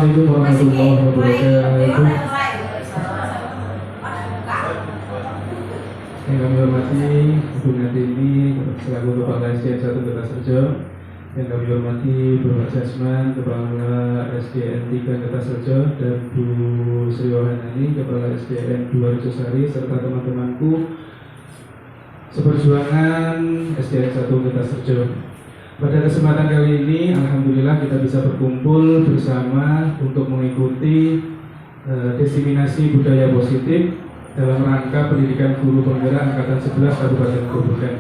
Assalamualaikum warahmatullahi wabarakatuh. Yang kami hormati Ibu Natini selaku Kepala SDN 1 Kertaserjo, yang kami hormati Bapak Jasman Kepala SDN 3 Kertaserjo, dan Bu Sri Wahanani Kepala SDN 2 Rejosari, serta teman-temanku seperjuangan SDN 1 Kertaserjo. Pada kesempatan kali ini, alhamdulillah kita bisa berkumpul bersama untuk mengikuti diseminasi budaya positif dalam rangka pendidikan guru penggerak angkatan 11 Kabupaten Grobogan.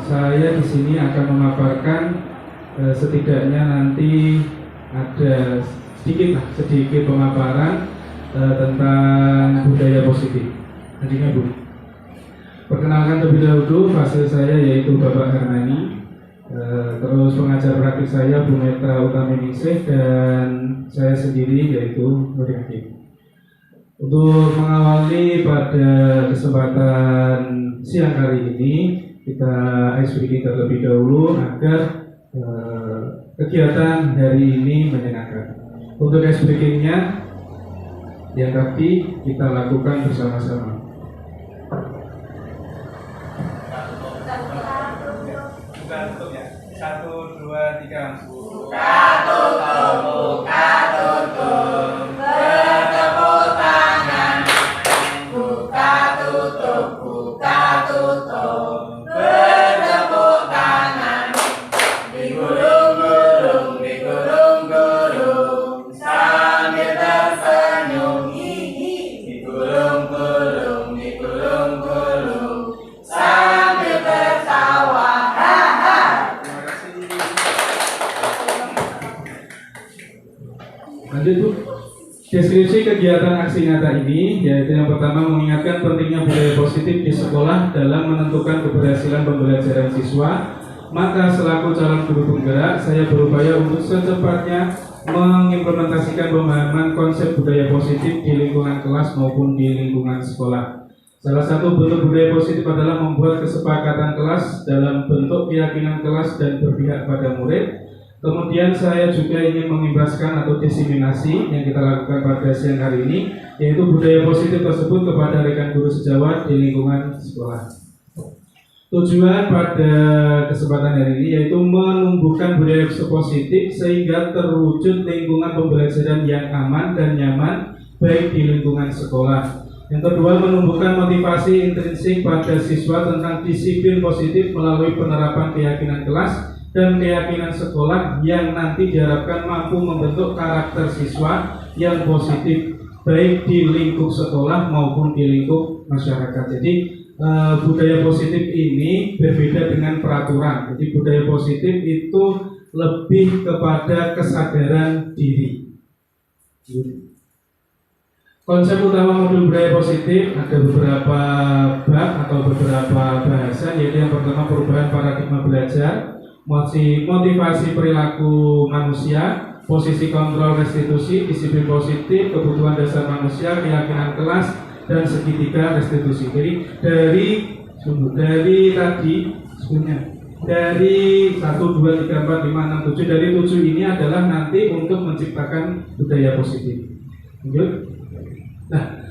Saya di sini akan memaparkan setidaknya nanti ada sedikit pemaparan tentang budaya positif. Nantinya Bu. Perkenalkan terlebih dahulu, fasil saya yaitu Bapak Harmani, terus pengajar praktik saya Bu Meta Utaminingsih, dan saya sendiri yaitu Nur Hakim. Untuk mengawali pada kesempatan siang hari ini, kita ice breaking terlebih dahulu agar kegiatan hari ini menyenangkan. Untuk ice breakingnya yang tadi kita lakukan bersama-sama. Tutup ya. 1, 2, 3. Buka tutup, bertepuk tangan. Buka tutup, bertepuk tangan. Digulung-gulung, sambil tersenyum. Digulung-gulung, sambil tertawa. Lanjut Bu. Deskripsi kegiatan aksi nyata ini yaitu yang pertama mengingatkan pentingnya budaya positif di sekolah dalam menentukan keberhasilan pembelajaran siswa. Maka selaku calon guru penggerak, saya berupaya untuk secepatnya mengimplementasikan pemahaman konsep budaya positif di lingkungan kelas maupun di lingkungan sekolah. Salah satu bentuk budaya positif adalah membuat kesepakatan kelas dalam bentuk keyakinan kelas dan berpihak pada murid. Kemudian saya juga ingin mengimbaskan atau diseminasi yang kita lakukan pada siang hari ini, yaitu budaya positif tersebut kepada rekan guru sejawat di lingkungan sekolah. Tujuan pada kesempatan hari ini yaitu menumbuhkan budaya positif sehingga terwujud lingkungan pembelajaran yang aman dan nyaman baik di lingkungan sekolah. Yang kedua, menumbuhkan motivasi intrinsik pada siswa tentang disiplin positif melalui penerapan keyakinan kelas dan keyakinan sekolah yang nanti diharapkan mampu membentuk karakter siswa yang positif baik di lingkup sekolah maupun di lingkup masyarakat. Jadi budaya positif ini berbeda dengan peraturan. Jadi budaya positif itu lebih kepada kesadaran diri. Konsep utama modul budaya positif ada beberapa bab atau beberapa bahasan, yaitu yang pertama perubahan paradigma belajar, motivasi perilaku manusia, posisi kontrol restitusi, disiplin positif, kebutuhan dasar manusia, keyakinan kelas, dan segitiga restitusi. Jadi dari 1, 2, 3, 4, 5, 6, 7, dari 7 ini adalah nanti untuk menciptakan budaya positif. Nah,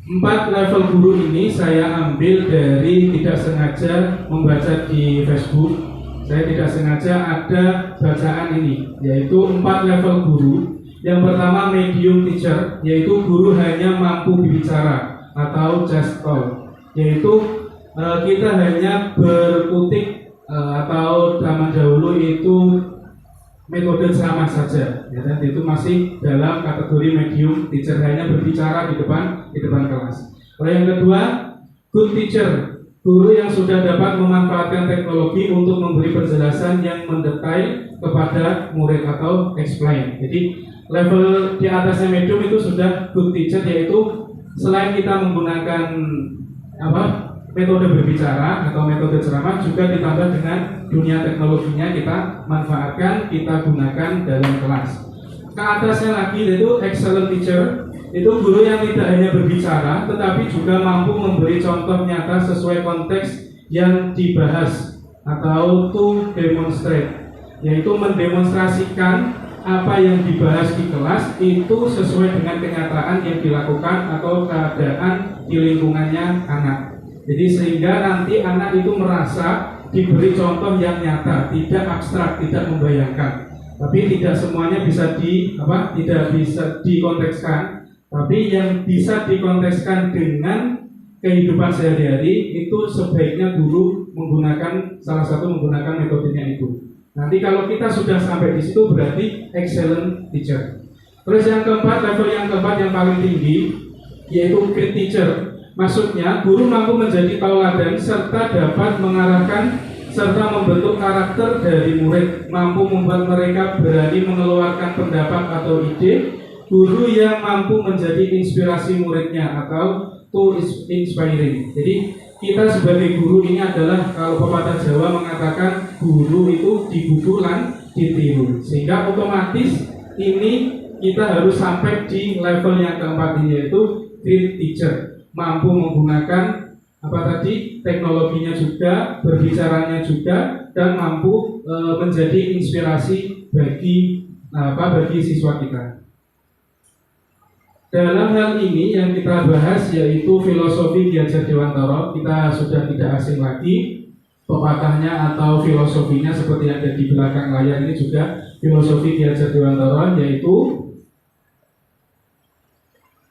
4 level guru ini saya ambil dari tidak sengaja membaca di Facebook. Saya tidak sengaja ada bacaan ini, yaitu 4 level guru. Yang pertama medium teacher, yaitu guru hanya mampu berbicara atau just talk, yaitu kita hanya berkutik atau zaman dahulu itu metode ceramah saja, ya, dan itu masih dalam kategori medium teacher, hanya berbicara di depan kelas. Lalu yang kedua good teacher, guru yang sudah dapat memanfaatkan teknologi untuk memberi penjelasan yang mendetail kepada murid atau explain. Jadi level di atasnya medium itu sudah good teacher, yaitu selain kita menggunakan metode berbicara atau metode ceramah, juga ditambah dengan dunia teknologinya kita manfaatkan, kita gunakan dalam kelas. Ke atasnya lagi yaitu excellent teacher, itu guru yang tidak hanya berbicara tetapi juga mampu memberi contoh nyata sesuai konteks yang dibahas atau to demonstrate, yaitu mendemonstrasikan apa yang dibahas di kelas itu sesuai dengan kenyataan yang dilakukan atau keadaan di lingkungannya anak. Jadi sehingga nanti anak itu merasa diberi contoh yang nyata, tidak abstrak, tidak membayangkan. Tapi tidak semuanya bisa tidak bisa dikontekskan. Tapi yang bisa dikontekskan dengan kehidupan sehari-hari itu sebaiknya dulu salah satu menggunakan metodenya itu. Nanti kalau kita sudah sampai di situ berarti excellent teacher. Terus yang keempat, level yang keempat yang paling tinggi yaitu great teacher. Maksudnya guru mampu menjadi tauladan serta dapat mengarahkan serta membentuk karakter dari murid, mampu membuat mereka berani mengeluarkan pendapat atau ide. Guru yang mampu menjadi inspirasi muridnya atau to inspiring. Jadi kita sebagai guru ini adalah, kalau pepatah Jawa mengatakan guru itu dibukulan ditiru, sehingga otomatis ini kita harus sampai di level yang keempat ini, yaitu great teacher, mampu menggunakan teknologinya juga, berbicaranya juga, dan mampu menjadi inspirasi bagi siswa kita. Dalam hal ini yang kita bahas yaitu filosofi Ki Hajar Dewantara. Kita sudah tidak asing lagi, pepatahnya atau filosofinya seperti yang ada di belakang layar ini juga filosofi Ki Hajar Dewantara, yaitu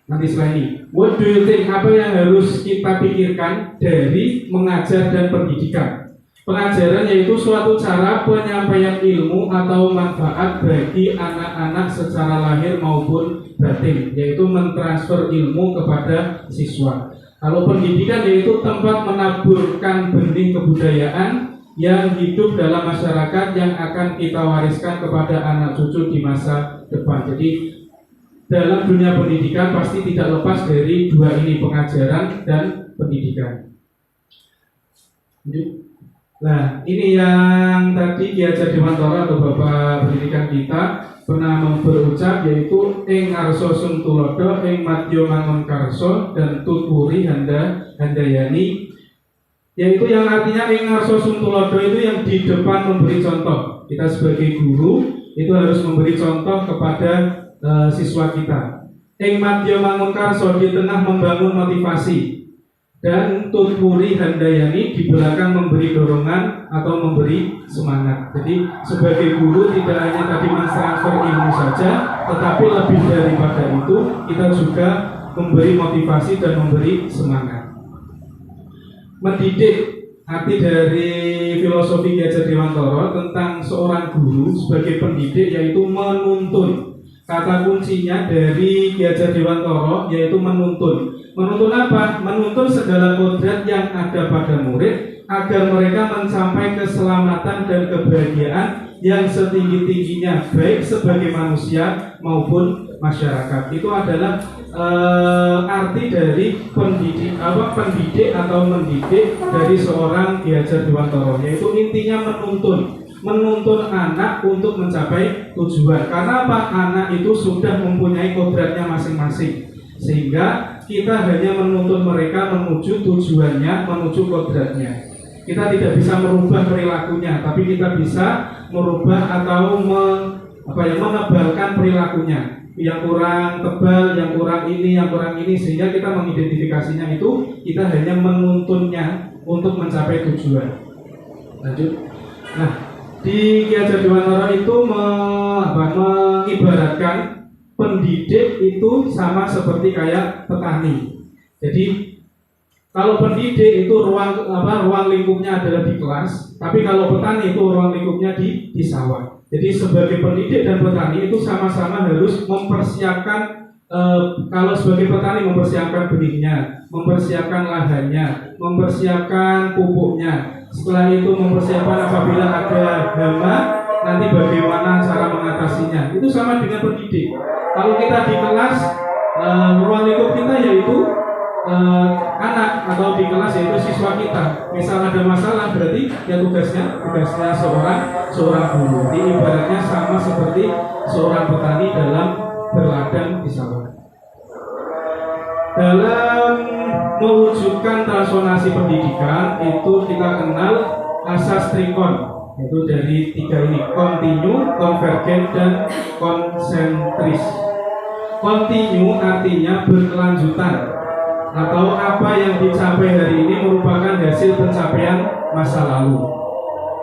nanti setelah ini. What do you think? Apa yang harus kita pikirkan dari mengajar dan pendidikan? Pengajaran yaitu suatu cara penyampaian ilmu atau manfaat bagi anak-anak secara lahir maupun batin, yaitu mentransfer ilmu kepada siswa. Kalau pendidikan yaitu tempat menaburkan benih kebudayaan yang hidup dalam masyarakat yang akan kita wariskan kepada anak cucu di masa depan. Jadi dalam dunia pendidikan pasti tidak lepas dari dua ini, pengajaran dan pendidikan. Nah, ini yang tadi Ki Hajar Dewantara atau Bapak pendidikan kita pernah berucap, yaitu ing arso sun tulodo, ing madya mangun karso, dan tuturi handayani, yaitu yang artinya ing arso sun tulodo itu yang di depan memberi contoh. Kita sebagai guru itu harus memberi contoh kepada siswa kita. Ing madya mangun karso, di tengah membangun motivasi, dan tuturi handayani, di belakang memberi dorongan atau memberi semangat. Jadi sebagai guru tidak hanya tadi mentransfer ilmu saja, tetapi lebih daripada itu kita juga memberi motivasi dan memberi semangat. Mendidik, arti dari filosofi Ki Hajar Dewantara tentang seorang guru sebagai pendidik yaitu menuntun. Kata kuncinya dari Ki Hajar Dewantara yaitu menuntun. Menuntun apa? Menuntun segala kodrat yang ada pada murid agar mereka mencapai keselamatan dan kebahagiaan yang setinggi-tingginya, baik sebagai manusia maupun masyarakat. Itu adalah arti dari pendidik atau mendidik dari seorang Ki Hajar Dewantara, yaitu intinya menuntun anak untuk mencapai tujuan. Karena apa? Anak itu sudah mempunyai kodratnya masing-masing, sehingga kita hanya menuntun mereka menuju tujuannya, menuju kodratnya. Kita tidak bisa merubah perilakunya, tapi kita bisa merubah atau menebalkan perilakunya. Yang kurang tebal, yang kurang ini, sehingga kita mengidentifikasinya itu, kita hanya menuntunnya untuk mencapai tujuan. Lanjut. Nah, di Ki Hajar Dewantara itu mengibaratkan pendidik itu sama seperti kayak petani. Jadi kalau pendidik itu ruang lingkupnya adalah di kelas, tapi kalau petani itu ruang lingkupnya di sawah. Jadi sebagai pendidik dan petani itu sama-sama harus mempersiapkan, kalau sebagai petani mempersiapkan benihnya, mempersiapkan lahannya, mempersiapkan pupuknya. Setelah itu mempersiapkan apabila ada hama, nanti bagaimana cara mengatasinya. Itu sama dengan pendidik. Kalau kita di kelas, ruang lingkup kita yaitu anak, atau di kelas yaitu siswa kita. Misal ada masalah, berarti ya tugasnya seorang guru. Jadi ibaratnya sama seperti seorang petani dalam berladang di sawah. Dalam mewujudkan transformasi pendidikan itu kita kenal asas trikon, Yaitu dari tiga ini, kontinu, konvergen, dan konsentris. Kontinu artinya berkelanjutan, atau apa yang dicapai hari ini merupakan hasil pencapaian masa lalu.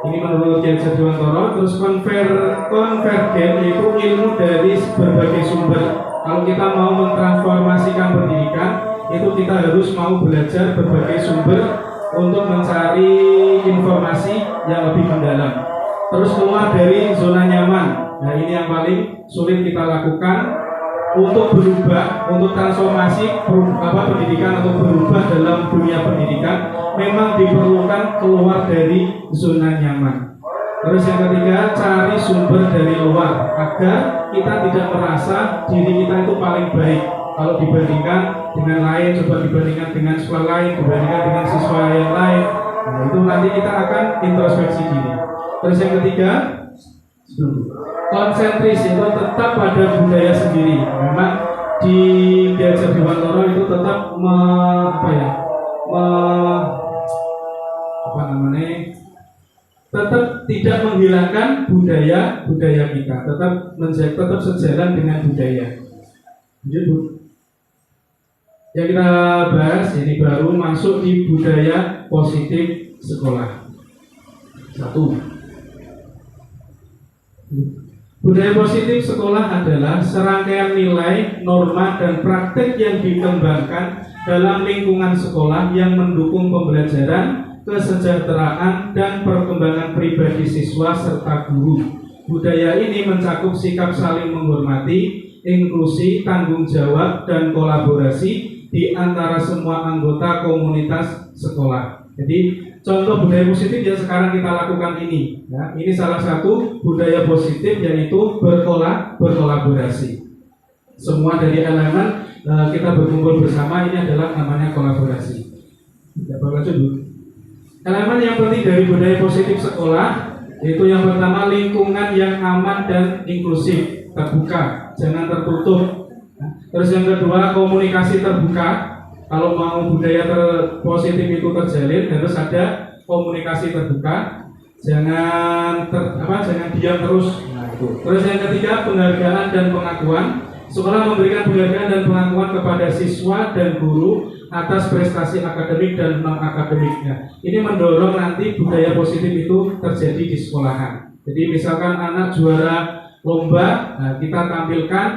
Ini menurut Kiai Haji Dewantara. Terus konvergen yaitu ilmu dari berbagai sumber. Kalau kita mau mentransformasikan pendidikan, itu kita harus mau belajar berbagai sumber untuk mencari informasi yang lebih mendalam. Terus keluar dari zona nyaman. Nah, ini yang paling sulit kita lakukan. Untuk berubah, untuk transformasi pendidikan atau berubah dalam dunia pendidikan, memang diperlukan keluar dari zona nyaman. Terus yang ketiga, cari sumber dari luar agar kita tidak merasa diri kita itu paling baik kalau dibandingkan dengan lain. Coba dibandingkan dengan siswa lain, dibandingkan dengan siswa yang lain. Nah, itu nanti kita akan introspeksi diri. Terus yang ketiga, konsentris, itu tetap pada budaya sendiri. Memang di Kiai Haji Dewantara itu tetap tetap tidak menghilangkan budaya kita, tetap sejalan dengan budaya. Jadi yang kita bahas ini baru masuk di budaya positif sekolah. Satu, budaya positif sekolah adalah serangkaian nilai, norma, dan praktek yang dikembangkan dalam lingkungan sekolah yang mendukung pembelajaran, kesejahteraan, dan perkembangan pribadi siswa serta guru. Budaya ini mencakup sikap saling menghormati, inklusi, tanggung jawab, dan kolaborasi di antara semua anggota komunitas sekolah. Jadi contoh budaya positif yang sekarang kita lakukan ini, ya, ini salah satu budaya positif, yaitu berkolaborasi. Semua dari elemen kita berkumpul bersama, ini adalah namanya kolaborasi. Elemen yang penting dari budaya positif sekolah yaitu yang pertama, lingkungan yang aman dan inklusif, terbuka, jangan tertutup. Terus yang kedua, komunikasi terbuka. Kalau mau budaya positif itu terjalin, harus ada komunikasi terbuka, jangan diam terus. Nah, itu. Terus yang ketiga, penghargaan dan pengakuan. Sekolah memberikan penghargaan dan pengakuan kepada siswa dan guru atas prestasi akademik dan non-akademiknya. Ini mendorong nanti budaya positif itu terjadi di sekolahan. Jadi misalkan anak juara lomba, kita tampilkan,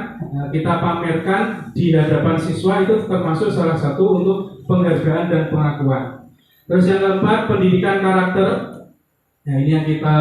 kita pamerkan di hadapan siswa, itu termasuk salah satu untuk penghargaan dan pengakuan. Terus yang keempat, pendidikan karakter. Nah, ini yang kita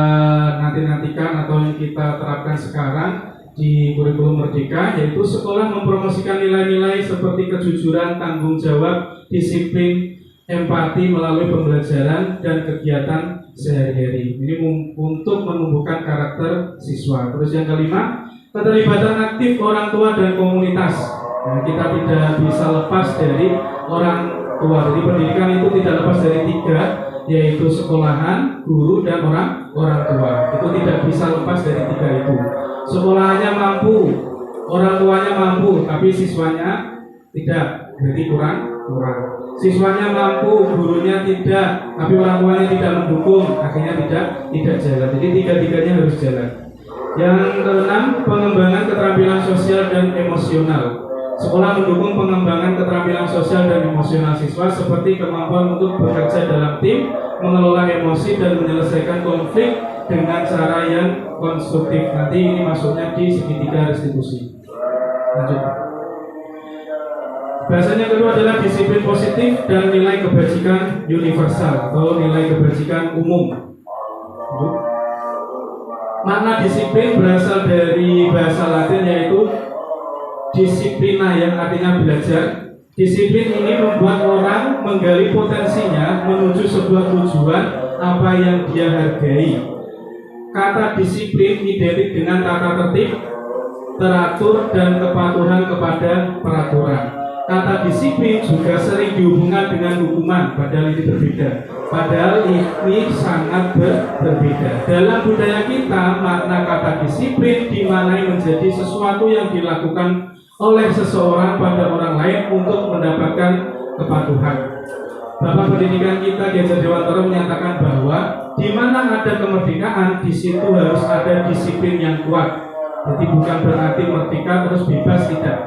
nantikan atau yang kita terapkan sekarang di kurikulum Merdeka, yaitu sekolah mempromosikan nilai-nilai seperti kejujuran, tanggung jawab, disiplin, empati melalui pembelajaran dan kegiatan sehari-hari. Ini untuk menumbuhkan karakter siswa. Terus yang kelima, keterlibatan aktif orang tua dan komunitas. Nah, kita tidak bisa lepas dari orang tua. Jadi pendidikan itu tidak lepas dari tiga, yaitu sekolahan, guru, dan orang tua. Itu tidak bisa lepas dari tiga itu. Sekolahnya mampu, orang tuanya mampu, tapi siswanya tidak, berarti kurang. Siswanya mampu, gurunya tidak, tapi orang tuanya tidak mendukung, akhirnya tidak jalan. Jadi tiga-tiganya harus jalan. Yang keenam, pengembangan keterampilan sosial dan emosional. Sekolah mendukung pengembangan keterampilan sosial dan emosional siswa seperti kemampuan untuk bekerja dalam tim, mengelola emosi, dan menyelesaikan konflik dengan cara yang konstruktif. Nanti ini masuknya di segitiga restitusi. Lanjut. Bahasanya kedua adalah disiplin positif dan nilai kebajikan universal atau nilai kebajikan umum. Makna disiplin berasal dari bahasa Latin, yaitu disiplina, yang artinya belajar. Disiplin ini membuat orang menggali potensinya menuju sebuah tujuan apa yang dia hargai. Kata disiplin identik dengan tata tertib, teratur, dan kepatuhan kepada peraturan. Kata disiplin juga sering dihubungkan dengan hukuman, padahal ini berbeda. Padahal ini sangat berbeda. Dalam budaya kita, makna kata disiplin dimaknai menjadi sesuatu yang dilakukan oleh seseorang pada orang lain untuk mendapatkan kepatuhan. Bapak Pendidikan kita Ki Hajar Dewantara menyatakan bahwa di mana ada kemerdekaan, di situ harus ada disiplin yang kuat. Jadi bukan berarti merdeka terus bebas, tidak.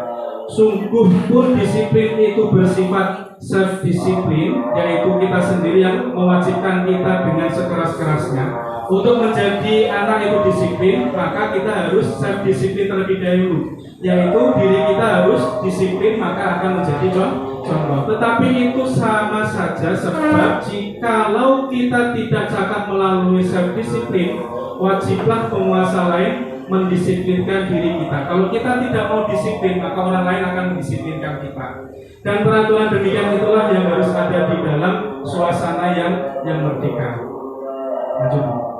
Sungguh pun disiplin itu bersifat self-disiplin, yaitu kita sendiri yang mewajibkan kita dengan sekeras-kerasnya. Untuk menjadi anak itu disiplin, maka kita harus self-disiplin terlebih dahulu, yaitu diri kita harus disiplin, maka akan menjadi contoh. Tetapi itu sama saja, sebab jikalau kita tidak cakap melalui self-disiplin, wajiblah penguasa lain mendisiplinkan diri kita. Kalau kita tidak mau disiplin, maka orang lain akan mendisiplinkan kita. Dan peraturan demikian itulah yang harus ada di dalam suasana yang merdeka. Lanjut.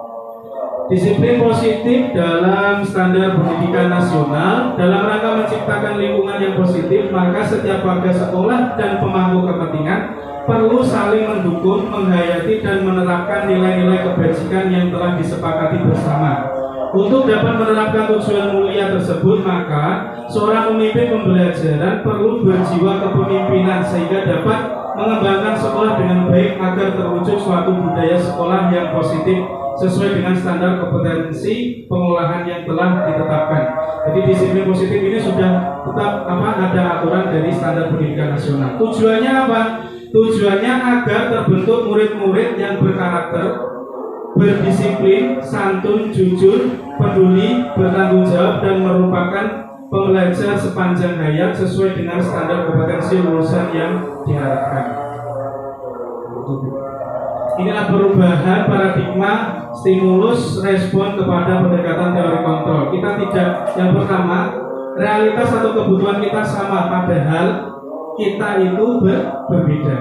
Disiplin positif dalam standar pendidikan nasional dalam rangka menciptakan lingkungan yang positif, maka setiap warga sekolah dan pemangku kepentingan perlu saling mendukung, menghayati dan menerapkan nilai-nilai kebajikan yang telah disepakati bersama. Untuk dapat menerapkan tujuan mulia tersebut, maka seorang pemimpin pembelajaran perlu berjiwa kepemimpinan sehingga dapat mengembangkan sekolah dengan baik agar terwujud suatu budaya sekolah yang positif sesuai dengan standar kompetensi pengolahan yang telah ditetapkan. Jadi disiplin positif ini sudah tetap ada aturan dari standar pendidikan nasional. Tujuannya apa? Tujuannya agar terbentuk murid-murid yang berkarakter, berdisiplin, santun, jujur, peduli, bertanggung jawab dan merupakan pembelajar sepanjang hayat sesuai dengan standar kompetensi lulusan yang diharapkan. Inilah perubahan paradigma stimulus respon kepada pendekatan teori kontrol. Kita tidak, yang pertama, realitas atau kebutuhan kita sama, padahal kita itu berbeda.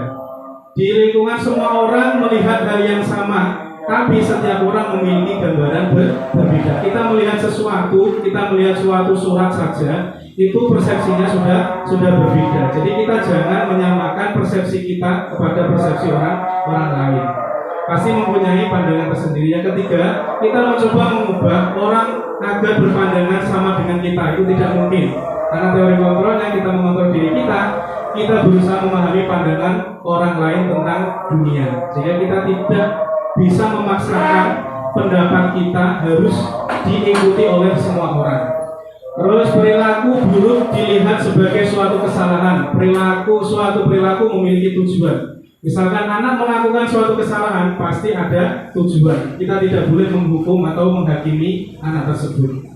Di lingkungan semua orang melihat hal yang sama, tapi setiap orang memiliki gambaran berbeda. Kita melihat sesuatu, kita melihat suatu surat saja, itu persepsinya sudah berbeda. Jadi kita jangan menyamakan persepsi kita kepada persepsi orang lain. Pasti mempunyai pandangan tersendiri. Yang ketiga, kita mencoba mengubah orang agar berpandangan sama dengan kita, itu tidak mungkin. Karena teori kontrol yang kita mengontrol diri kita berusaha memahami pandangan orang lain tentang dunia. Sehingga kita tidak bisa memaksakan pendapat kita harus diikuti oleh semua orang. Terus perilaku buruk dilihat sebagai suatu kesalahan. Suatu perilaku memiliki tujuan. Misalkan anak melakukan suatu kesalahan, pasti ada tujuan. Kita tidak boleh menghukum atau menghakimi anak tersebut.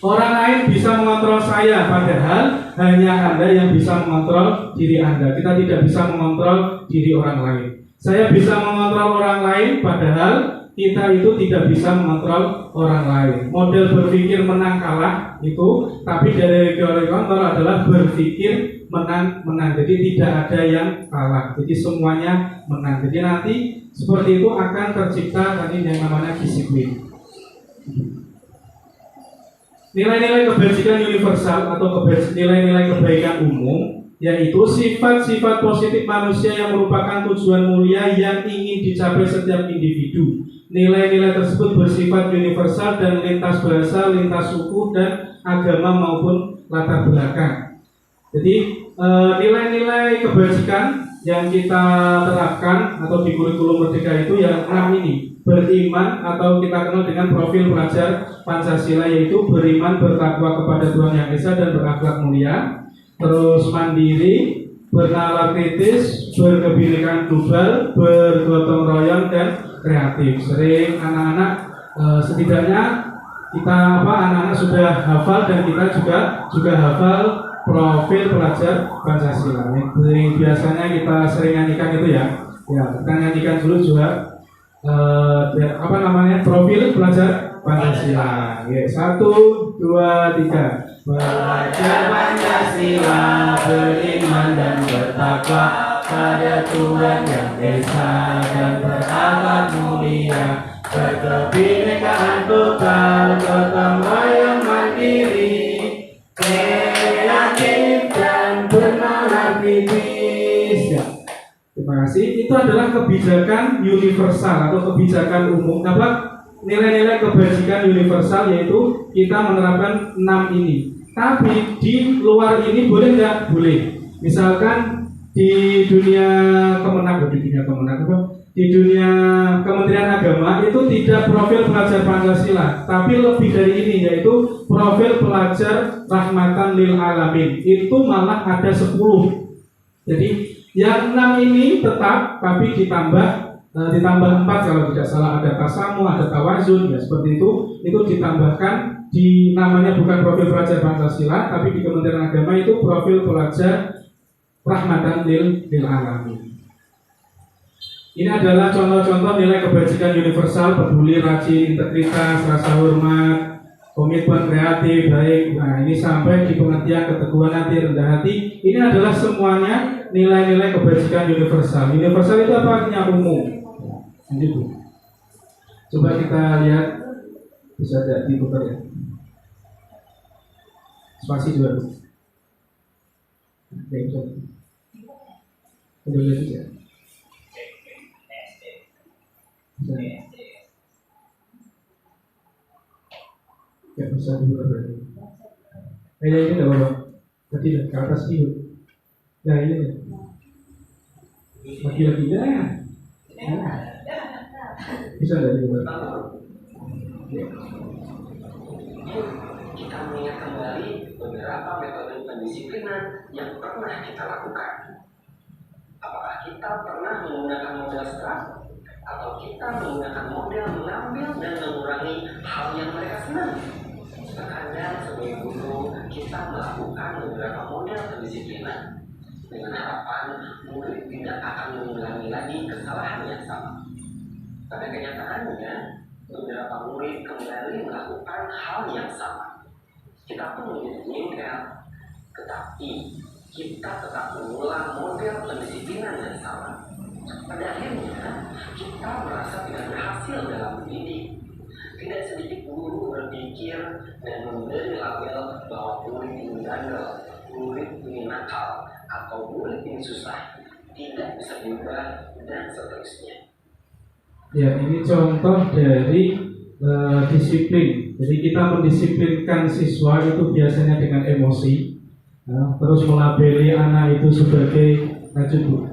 Orang lain bisa mengontrol saya, padahal hanya Anda yang bisa mengontrol diri Anda. Kita tidak bisa mengontrol diri orang lain. Saya bisa mengontrol orang lain, padahal kita itu tidak bisa mengontrol orang lain. Model berpikir menang kalah itu, tapi dari teori kontrol adalah berpikir menang. Jadi tidak ada yang kalah. Jadi semuanya menang. Jadi nanti seperti itu akan tercipta tadi yang namanya disiplin. Nilai-nilai kebajikan universal atau nilai-nilai kebaikan umum, yaitu sifat-sifat positif manusia yang merupakan tujuan mulia yang ingin dicapai setiap individu. Nilai-nilai tersebut bersifat universal dan lintas bahasa, lintas suku dan agama maupun latar belakang. Jadi nilai-nilai kebajikan yang kita terapkan atau di kurikulum merdeka itu yang 6 ini. Beriman atau kita kenal dengan profil pelajar Pancasila, yaitu beriman, bertakwa kepada Tuhan Yang Esa dan berakhlak mulia. Terus mandiri, bernalar kritis, berkebinekaan global, bergotong royong dan kreatif. Sering anak-anak setidaknya kita anak-anak sudah hafal dan kita juga hafal profil pelajar Pancasila. Yang biasanya kita sering nyanyikan itu ya. Kita nyanyikan dulu juga profil pelajar Pancasila. 1, 2, 3. Belajar Pancasila, beriman dan bertakwa pada Tuhan Yang Esa dan berakhlak mulia, berkebinekaan tunggal, gotong royong mandiri, kreatif dan bernalar kritis. Terima kasih. Itu adalah kebijakan universal atau kebijakan umum. Nilai-nilai kebajikan universal, yaitu kita menerapkan 6 ini. Tapi di luar ini boleh nggak? Boleh. Misalkan di dunia Kemenag, di dunia Kementerian Agama itu tidak profil pelajar Pancasila, tapi lebih dari ini, yaitu profil pelajar rahmatan lil alamin. Itu malah ada 10. Jadi yang 6 ini tetap, tapi ditambah 4 kalau tidak salah, ada tasamu, ada tawazun, ya seperti itu ditambahkan di namanya bukan profil pelajar Pancasila, tapi di Kementerian Agama itu profil pelajar rahmatan lil alamin. Ini adalah contoh-contoh nilai kebajikan universal: peduli, rajin, integritas, rasa hormat, komitmen, kreatif, baik. Nah, ini sampai di pengertian, keteguhan hati, rendah hati. Ini adalah semuanya nilai-nilai kebajikan universal. Universal itu apa artinya? Umum. Gitu. Coba kita lihat, bisa tidak diputar ya? Spasi juga. Oke, bisa. Udah lihat ya. Ya bisa dulu berarti. Ini tidak apa-apa. Tadi ke atas itu. Nah ini ya. Lagi-lagi ya. Bisa tidak juga. Kita mengingat kembali beberapa metode pendisiplinan yang pernah kita lakukan. Apakah kita pernah menggunakan model STRAT? Atau kita menggunakan model mengambil dan mengurangi hal yang mereka senang? Terkadang sebagai guru kita melakukan beberapa model pendisiplinan dengan harapan murid tidak akan mengulangi lagi kesalahan yang sama. Tapi kenyataannya beberapa murid kembali melakukan hal yang sama. Kita pun menjadi jengkel, tetapi kita tetap mengulang model pendisiplinan yang sama. Pada akhirnya kita merasa tidak berhasil dalam mendidik. Tidak sedikit guru berpikir dan memberi label bahwa murid ini bandel, murid ini nakal, atau murid ini susah, tidak bisa diubah, dan seterusnya. Ya, ini contoh dari disiplin. Jadi kita mendisiplinkan siswa itu biasanya dengan emosi, terus melabeli anak itu sebagai racun.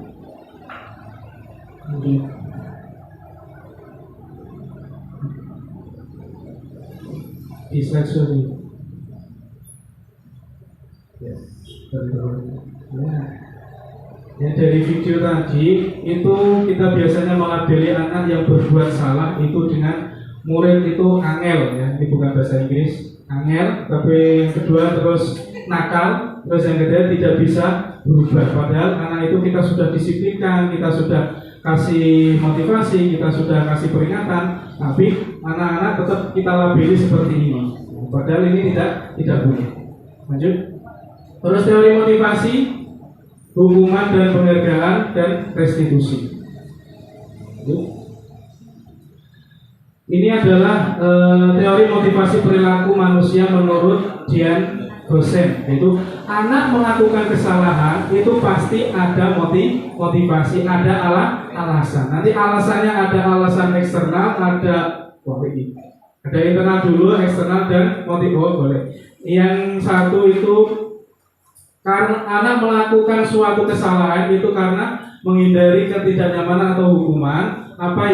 Disleksia. Ya, dari video tadi itu kita biasanya melabeli anak yang berbuat salah itu dengan murid itu angel, ya, ini bukan bahasa Inggris, angel, tapi yang kedua terus nakal, terus yang ketiga tidak bisa berubah. Padahal anak itu kita sudah disiplinkan, kita sudah kasih motivasi, kita sudah kasih peringatan, tapi anak-anak tetap kita labeli seperti ini. Padahal ini tidak boleh. Lanjut. Terus teori motivasi, hukuman dan penghargaan dan restitusi. Ini adalah teori motivasi perilaku manusia menurut Dian Dosen. Itu anak melakukan kesalahan itu pasti ada motivasi, ada alasan. Nanti alasannya ada alasan eksternal, ada internal dulu, eksternal dan motivasi boleh. Yang satu itu karena anak melakukan suatu kesalahan itu karena menghindari ketidaknyamanan atau hukuman. Apa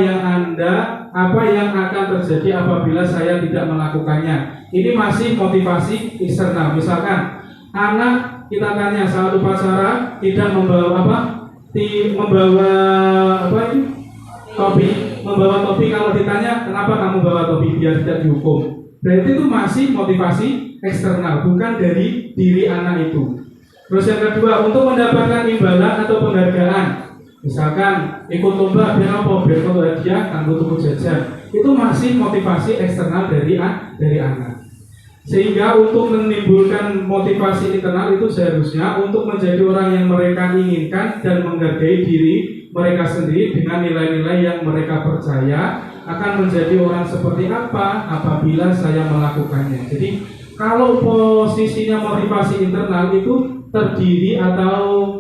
yang akan terjadi apabila saya tidak melakukannya. Ini masih motivasi eksternal. Misalkan anak kita tanya saat upacara tidak membawa topi. Kalau ditanya kenapa kamu bawa topi, biar tidak dihukum. Berarti itu masih motivasi eksternal, bukan dari diri anak itu. Terus yang kedua, untuk mendapatkan imbalan atau penghargaan, misalkan ikut lomba biar apa, biar kalau hadiah, tangguh tuku jajan, itu masih motivasi eksternal dari anak. Sehingga untuk menimbulkan motivasi internal itu seharusnya untuk menjadi orang yang mereka inginkan dan menghargai diri mereka sendiri dengan nilai-nilai yang mereka percaya akan menjadi orang seperti apa apabila saya melakukannya. Jadi kalau posisinya motivasi internal itu terdiri atau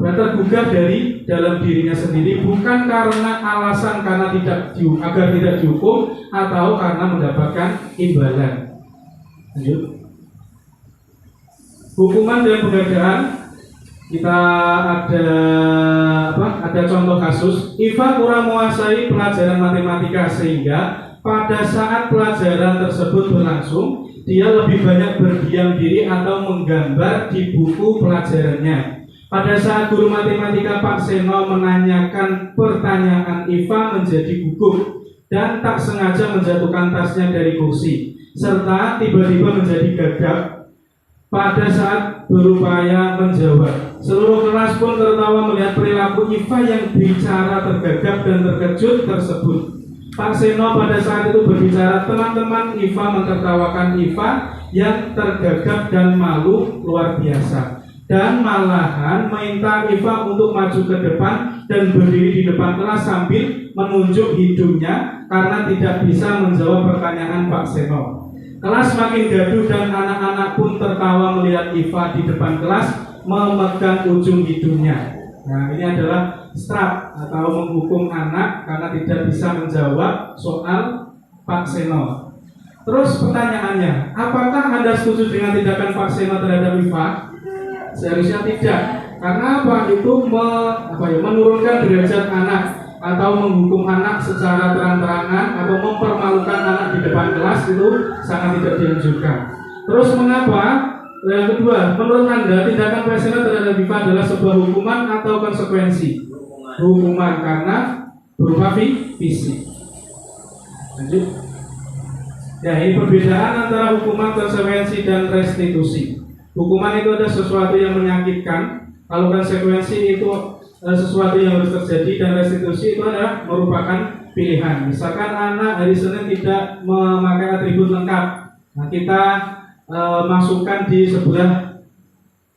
tergugah dari dalam dirinya sendiri, bukan karena alasan agar tidak dihukum atau karena mendapatkan imbalan. Lanjut. Hukuman dan penghargaan. kita ada ada contoh kasus. Iva kurang menguasai pelajaran matematika sehingga pada saat pelajaran tersebut berlangsung, dia lebih banyak berdiam diri atau menggambar di buku pelajarannya. Pada saat guru matematika Pak Seno menanyakan pertanyaan, Iva menjadi gugup dan tak sengaja menjatuhkan tasnya dari kursi, serta tiba-tiba menjadi gagap pada saat berupaya menjawab. Seluruh kelas pun tertawa melihat perilaku Iva yang bicara tergagap dan terkejut tersebut. Pak Seno pada saat itu berbicara, teman-teman, Iva mentertawakan Iva yang tergagap dan malu luar biasa, dan malahan minta Iva untuk maju ke depan dan berdiri di depan kelas sambil menunjuk hidungnya karena tidak bisa menjawab pertanyaan Pak Seno. Kelas makin gaduh dan anak-anak pun tertawa melihat Iva di depan kelas memegang ujung hidungnya. Nah, ini adalah strap atau menghukum anak karena tidak bisa menjawab soal Pak Seno. Terus pertanyaannya, apakah Anda setuju dengan tindakan Pak Seno terhadap Iva? Seharusnya tidak. Karena apa? Itu menurunkan derajat anak atau menghukum anak secara terang-terangan atau mempermalukan anak di depan kelas, itu sangat tidak dianjurkan. Terus mengapa? Yang kedua, menurut Anda tindakan Pak Seno terhadap Iva adalah sebuah hukuman atau konsekuensi? Hukuman karena berupa fisik. Lanjut. Ya, ini perbedaan antara hukuman, konsekuensi, dan restitusi. Hukuman itu ada sesuatu yang menyakitkan, kalau konsekuensi itu sesuatu yang harus terjadi, dan restitusi itu adalah merupakan pilihan. Misalkan anak hari Senin tidak memakai atribut lengkap, nah kita masukkan di sebelah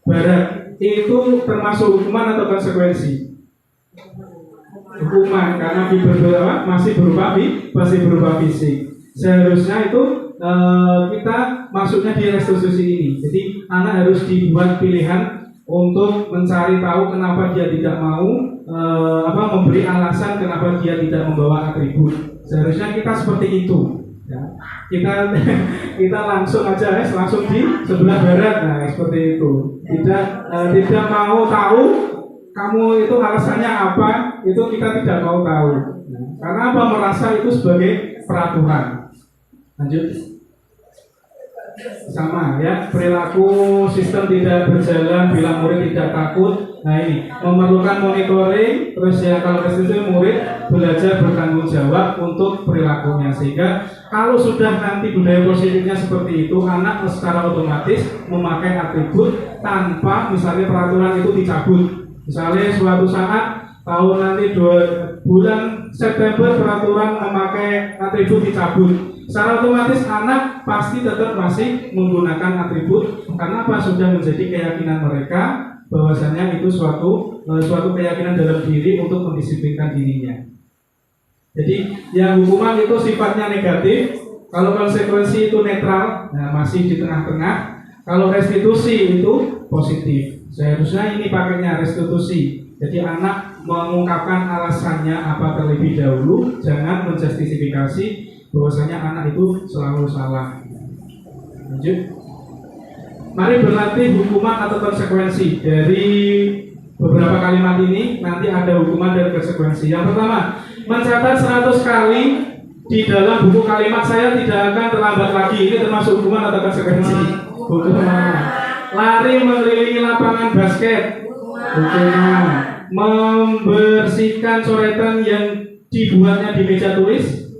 barat, itu termasuk hukuman atau konsekuensi? Hukuman, karena masih berupa fisik. Seharusnya itu kita masuknya di restitusi ini. Jadi anak harus dibuat pilihan untuk mencari tahu kenapa dia tidak mau memberi alasan kenapa dia tidak membawa atribut. Seharusnya kita seperti itu. Ya. Kita langsung aja langsung di sebelah barat, nah seperti itu. Tidak mau tahu kamu itu alasannya apa, itu kita tidak mau tahu. Nah, karena apa? Merasa itu sebagai peraturan. Lanjut. Sama ya, perilaku sistem tidak berjalan bila murid tidak takut. Nah ini memerlukan monitoring. Terus ya, kalau restitusi, murid belajar bertanggung jawab untuk perilakunya, sehingga kalau sudah nanti budaya positifnya seperti itu, anak secara otomatis memakai atribut tanpa misalnya peraturan itu dicabut. Misalnya suatu saat tahun nanti 2 bulan September peraturan memakai atribut dicabut, secara otomatis anak pasti tetap masih menggunakan atribut. Karena apa? Sudah menjadi keyakinan mereka bahwasanya itu suatu keyakinan dalam diri untuk mendisiplinkan dirinya. Jadi yang hukuman itu sifatnya negatif, kalau konsekuensi itu netral, nah masih di tengah-tengah. Kalau restitusi itu positif. Seharusnya ini pakainya restitusi. Jadi anak mengungkapkan alasannya apa terlebih dahulu, jangan menjustifikasi bahwasanya anak itu selalu salah. Lanjut. Mari berlatih hukuman atau konsekuensi. Dari beberapa kalimat ini nanti ada hukuman dan konsekuensi. Yang pertama, mencatat 100 kali di dalam buku kalimat saya tidak akan terlambat lagi. Ini termasuk hukuman atau konsekuensi? Hukuman. Lari mengelilingi lapangan basket. Hukuman. Membersihkan coretan yang dibuatnya di meja tulis.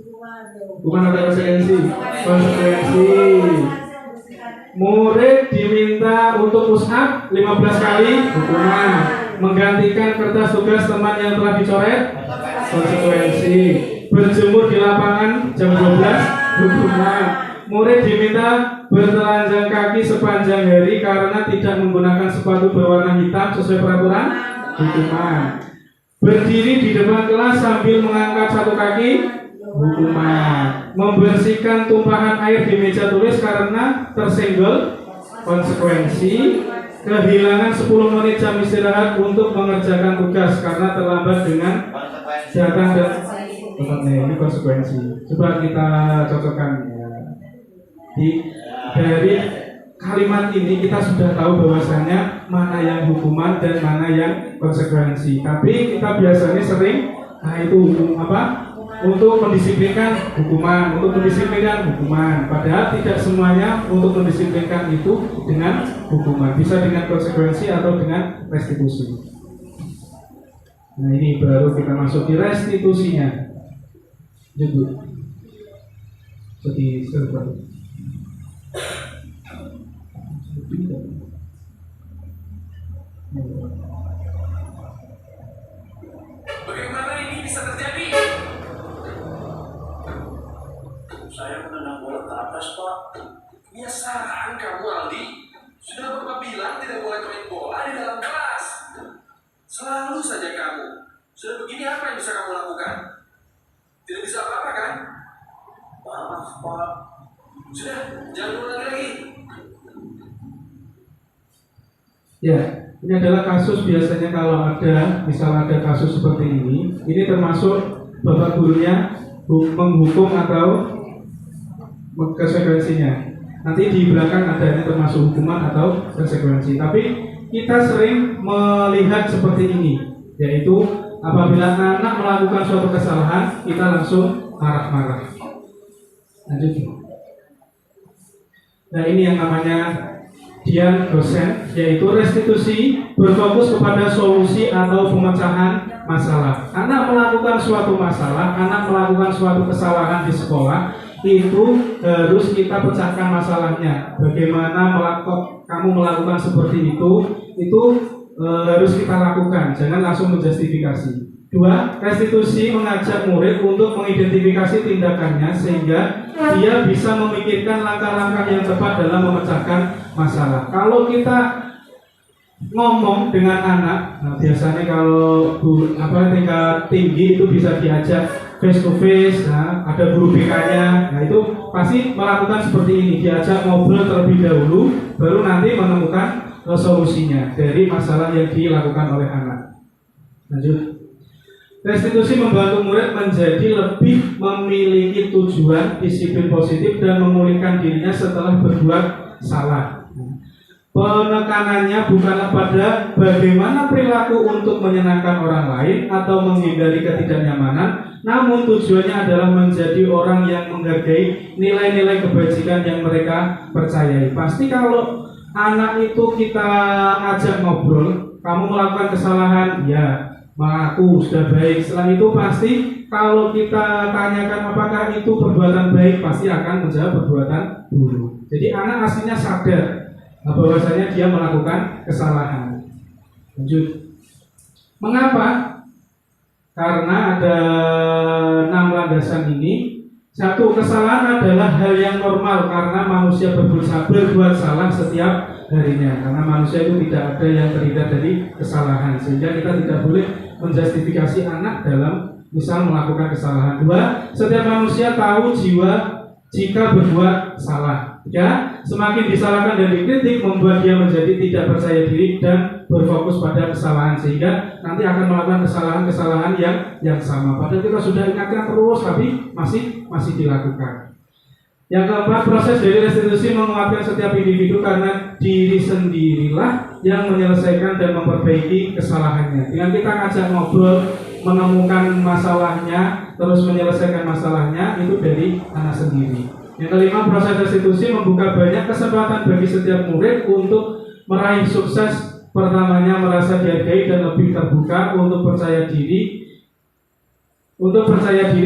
Hukuman atau konsekuensi? Konsekuensi. Murid diminta untuk push up 15 kali. Hukuman. Menggantikan kertas tugas teman yang telah dicoret. Konsekuensi. Berjemur di lapangan jam 12. Hukuman. Murid diminta bertelanjang kaki sepanjang hari karena tidak menggunakan sepatu berwarna hitam sesuai peraturan. Hukuman. Berdiri di depan kelas sambil mengangkat satu kaki. Hukuman. Membersihkan tumpahan air di meja tulis karena tersenggol. Konsekuensi. Kehilangan 10 menit jam istirahat untuk mengerjakan tugas karena terlambat dengan datang dan ini konsekuensi. Coba kita cocokkan ya. Dari kalimat ini kita sudah tahu bahwasanya mana yang hukuman dan mana yang konsekuensi. Tapi kita biasanya sering untuk mendisiplinkan hukuman, Padahal tidak semuanya untuk mendisiplinkan itu dengan hukuman, bisa dengan konsekuensi atau dengan restitusi. Nah, ini baru kita masuk di restitusinya. Jadi serba. Bagaimana ini bisa terjadi? Saya menendang bola ke atas, Pak. Kebiasaan kamu, Aldi. Sudah berapa bilang tidak boleh main bola di dalam kelas? Selalu saja kamu. Sudah begini apa yang bisa kamu lakukan? Tidak bisa apa-apa kan? Maaf, Pak. Sudah, jangan ulangi lagi. Ya, ini adalah kasus biasanya kalau ada, misal ada kasus seperti ini termasuk bapak gurunya menghukum atau konsekuensinya. Nanti di belakang ada ini termasuk hukuman atau konsekuensi. Tapi kita sering melihat seperti ini, yaitu apabila anak melakukan suatu kesalahan, kita langsung marah-marah. Lanjut. Nah, ini yang namanya Dian dosen, yaitu restitusi berfokus kepada solusi atau pemecahan masalah. Anak melakukan suatu masalah, anak melakukan suatu kesalahan di sekolah, itu harus kita pecahkan masalahnya. Bagaimana kamu melakukan seperti itu harus kita lakukan, jangan langsung menjustifikasi. 2. Restitusi mengajak murid untuk mengidentifikasi tindakannya sehingga dia bisa memikirkan langkah-langkah yang tepat dalam memecahkan masalah. Kalau kita ngomong dengan anak, nah biasanya kalau tingkat tinggi itu bisa diajak face to face, nah, ada guru BK-nya, nah itu pasti melakukan seperti ini, diajak ngobrol terlebih dahulu, baru nanti menemukan solusinya dari masalah yang dilakukan oleh anak. Lanjut. Restitusi membantu murid menjadi lebih memiliki tujuan, disiplin positif, dan memulihkan dirinya setelah berbuat salah. Penekanannya bukanlah pada bagaimana perilaku untuk menyenangkan orang lain atau menghindari ketidaknyamanan, namun tujuannya adalah menjadi orang yang menghargai nilai-nilai kebajikan yang mereka percayai. Pasti kalau anak itu kita ajak ngobrol, kamu melakukan kesalahan, ya mengaku sudah baik. Setelah itu pasti kalau kita tanyakan apakah itu perbuatan baik, pasti akan menjawab perbuatan buruk. Jadi anak aslinya sadar bahwasanya dia melakukan kesalahan. Lanjut. Mengapa? Karena ada 6 landasan ini. 1. Kesalahan adalah hal yang normal karena manusia berbuat salah setiap harinya. Karena manusia itu tidak ada yang terhindar dari kesalahan, sehingga kita tidak boleh menjustifikasi anak dalam misal melakukan kesalahan. 2. Setiap manusia tahu jika berbuat salah. 3. Semakin disalahkan dan dikritik membuat dia menjadi tidak percaya diri dan berfokus pada kesalahan, sehingga nanti akan melakukan kesalahan-kesalahan yang sama. Padahal kita sudah ingatkan terus, tapi masih dilakukan. Yang keempat, proses dari restitusi menguatkan setiap individu karena diri sendirilah yang menyelesaikan dan memperbaiki kesalahannya. Dengan kita ngajak ngobrol, menemukan masalahnya, terus menyelesaikan masalahnya, itu dari anak sendiri. Yang kelima, proses restitusi membuka banyak kesempatan bagi setiap murid untuk meraih sukses. Pertamanya merasa dihargai dan lebih terbuka untuk percaya diri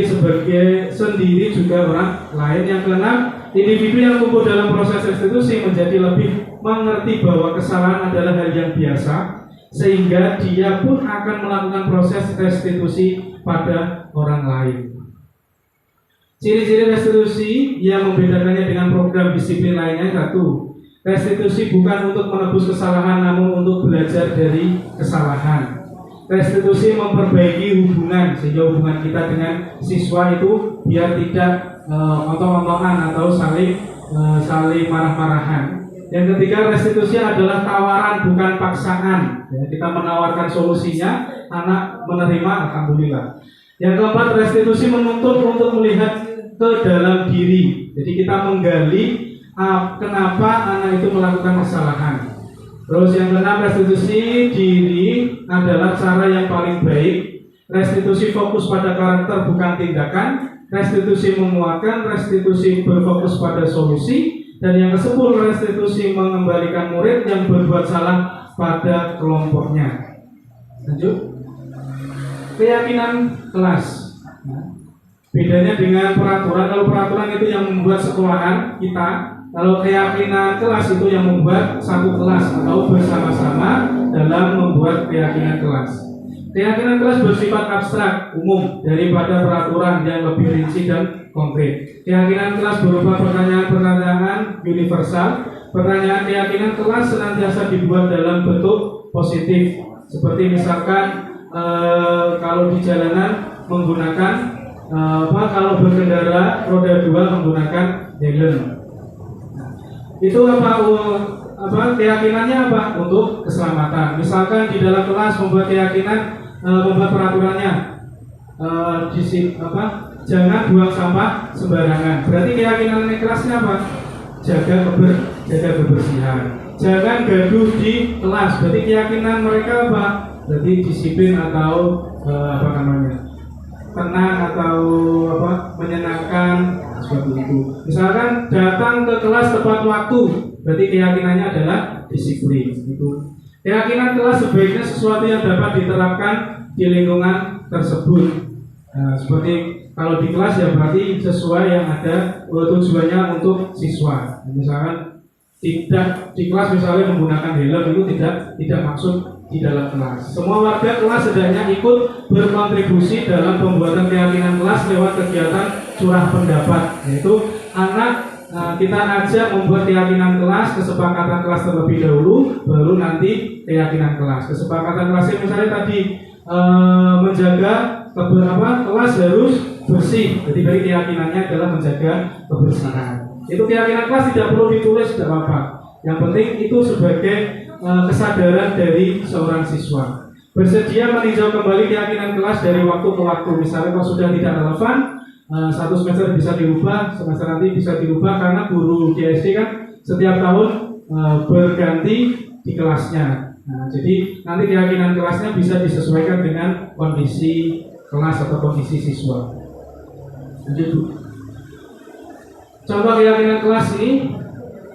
sebagai sendiri juga orang lain. Yang keenam, individu yang tumbuh dalam proses restitusi menjadi lebih mengerti bahwa kesalahan adalah hal yang biasa, sehingga dia pun akan melakukan proses restitusi pada orang lain. Ciri-ciri restitusi yang membedakannya dengan program disiplin lainnya. 1. Restitusi bukan untuk menebus kesalahan, namun untuk belajar dari kesalahan. Restitusi memperbaiki hubungan, sehingga hubungan kita dengan siswa itu biar tidak ontong-ontongan atau saling marah-marahan. Yang ketiga, restitusi adalah tawaran bukan paksaan. Ya, kita menawarkan solusinya, anak menerima, alhamdulillah. Yang keempat, restitusi menuntut untuk melihat ke dalam diri. Jadi kita menggali kenapa anak itu melakukan kesalahan. Terus yang keenam, restitusi diri adalah cara yang paling baik. Restitusi fokus pada karakter bukan tindakan. Restitusi menguatkan, restitusi berfokus pada solusi. Dan yang ke-10, restitusi mengembalikan murid yang berbuat salah pada kelompoknya. Lanjut. Keyakinan kelas. Bedanya dengan peraturan, kalau peraturan itu yang membuat sekolahan kita, kalau keyakinan kelas itu yang membuat satu kelas atau bersama-sama dalam membuat keyakinan kelas. Keyakinan kelas bersifat abstrak, umum, daripada peraturan yang lebih rinci dan konkret. Keyakinan kelas berupa pertanyaan-pertanyaan universal. Pertanyaan keyakinan kelas senantiasa dibuat dalam bentuk positif. Seperti misalkan kalau di jalanan menggunakan kalau berkendara roda 2 menggunakan helm. Itu keyakinannya apa? Untuk keselamatan. Misalkan di dalam kelas membuat keyakinan, membuat peraturannya jangan buang sampah sembarangan. Berarti keyakinan kelasnya apa? Jaga kebersihan. Jangan gaduh di kelas. Berarti keyakinan mereka apa? Berarti disiplin atau tenang atau menyenangkan seperti itu. Misalkan datang ke kelas tepat waktu, berarti keyakinannya adalah disiplin. Itu keyakinan kelas sebaiknya sesuatu yang dapat diterapkan di lingkungan tersebut. Seperti kalau di kelas ya berarti sesuai yang ada tujuannya untuk siswa. Misalkan tidak di kelas misalnya menggunakan helm itu tidak maksud di dalam kelas. Semua warga kelas sedangnya ikut berkontribusi dalam pembuatan keyakinan kelas lewat kegiatan curah pendapat, yaitu kita ajak membuat keyakinan kelas, kesepakatan kelas terlebih dahulu, baru nanti keyakinan kelas. Kesepakatan kelasnya misalnya tadi menjaga kelas harus bersih, jadi dari keyakinannya adalah menjaga kebersihan. Itu keyakinan kelas tidak perlu ditulis, tidak apa-apa. Yang penting itu sebagai kesadaran dari seorang siswa. Bersedia meninjau kembali keyakinan kelas dari waktu ke waktu. Misalnya kalau sudah tidak relevan, satu semester bisa dirubah, semester nanti bisa dirubah, karena guru GSD kan setiap tahun berganti di kelasnya. Jadi nanti keyakinan kelasnya bisa disesuaikan dengan kondisi kelas atau kondisi siswa. Lanjut. Contoh keyakinan kelas ini,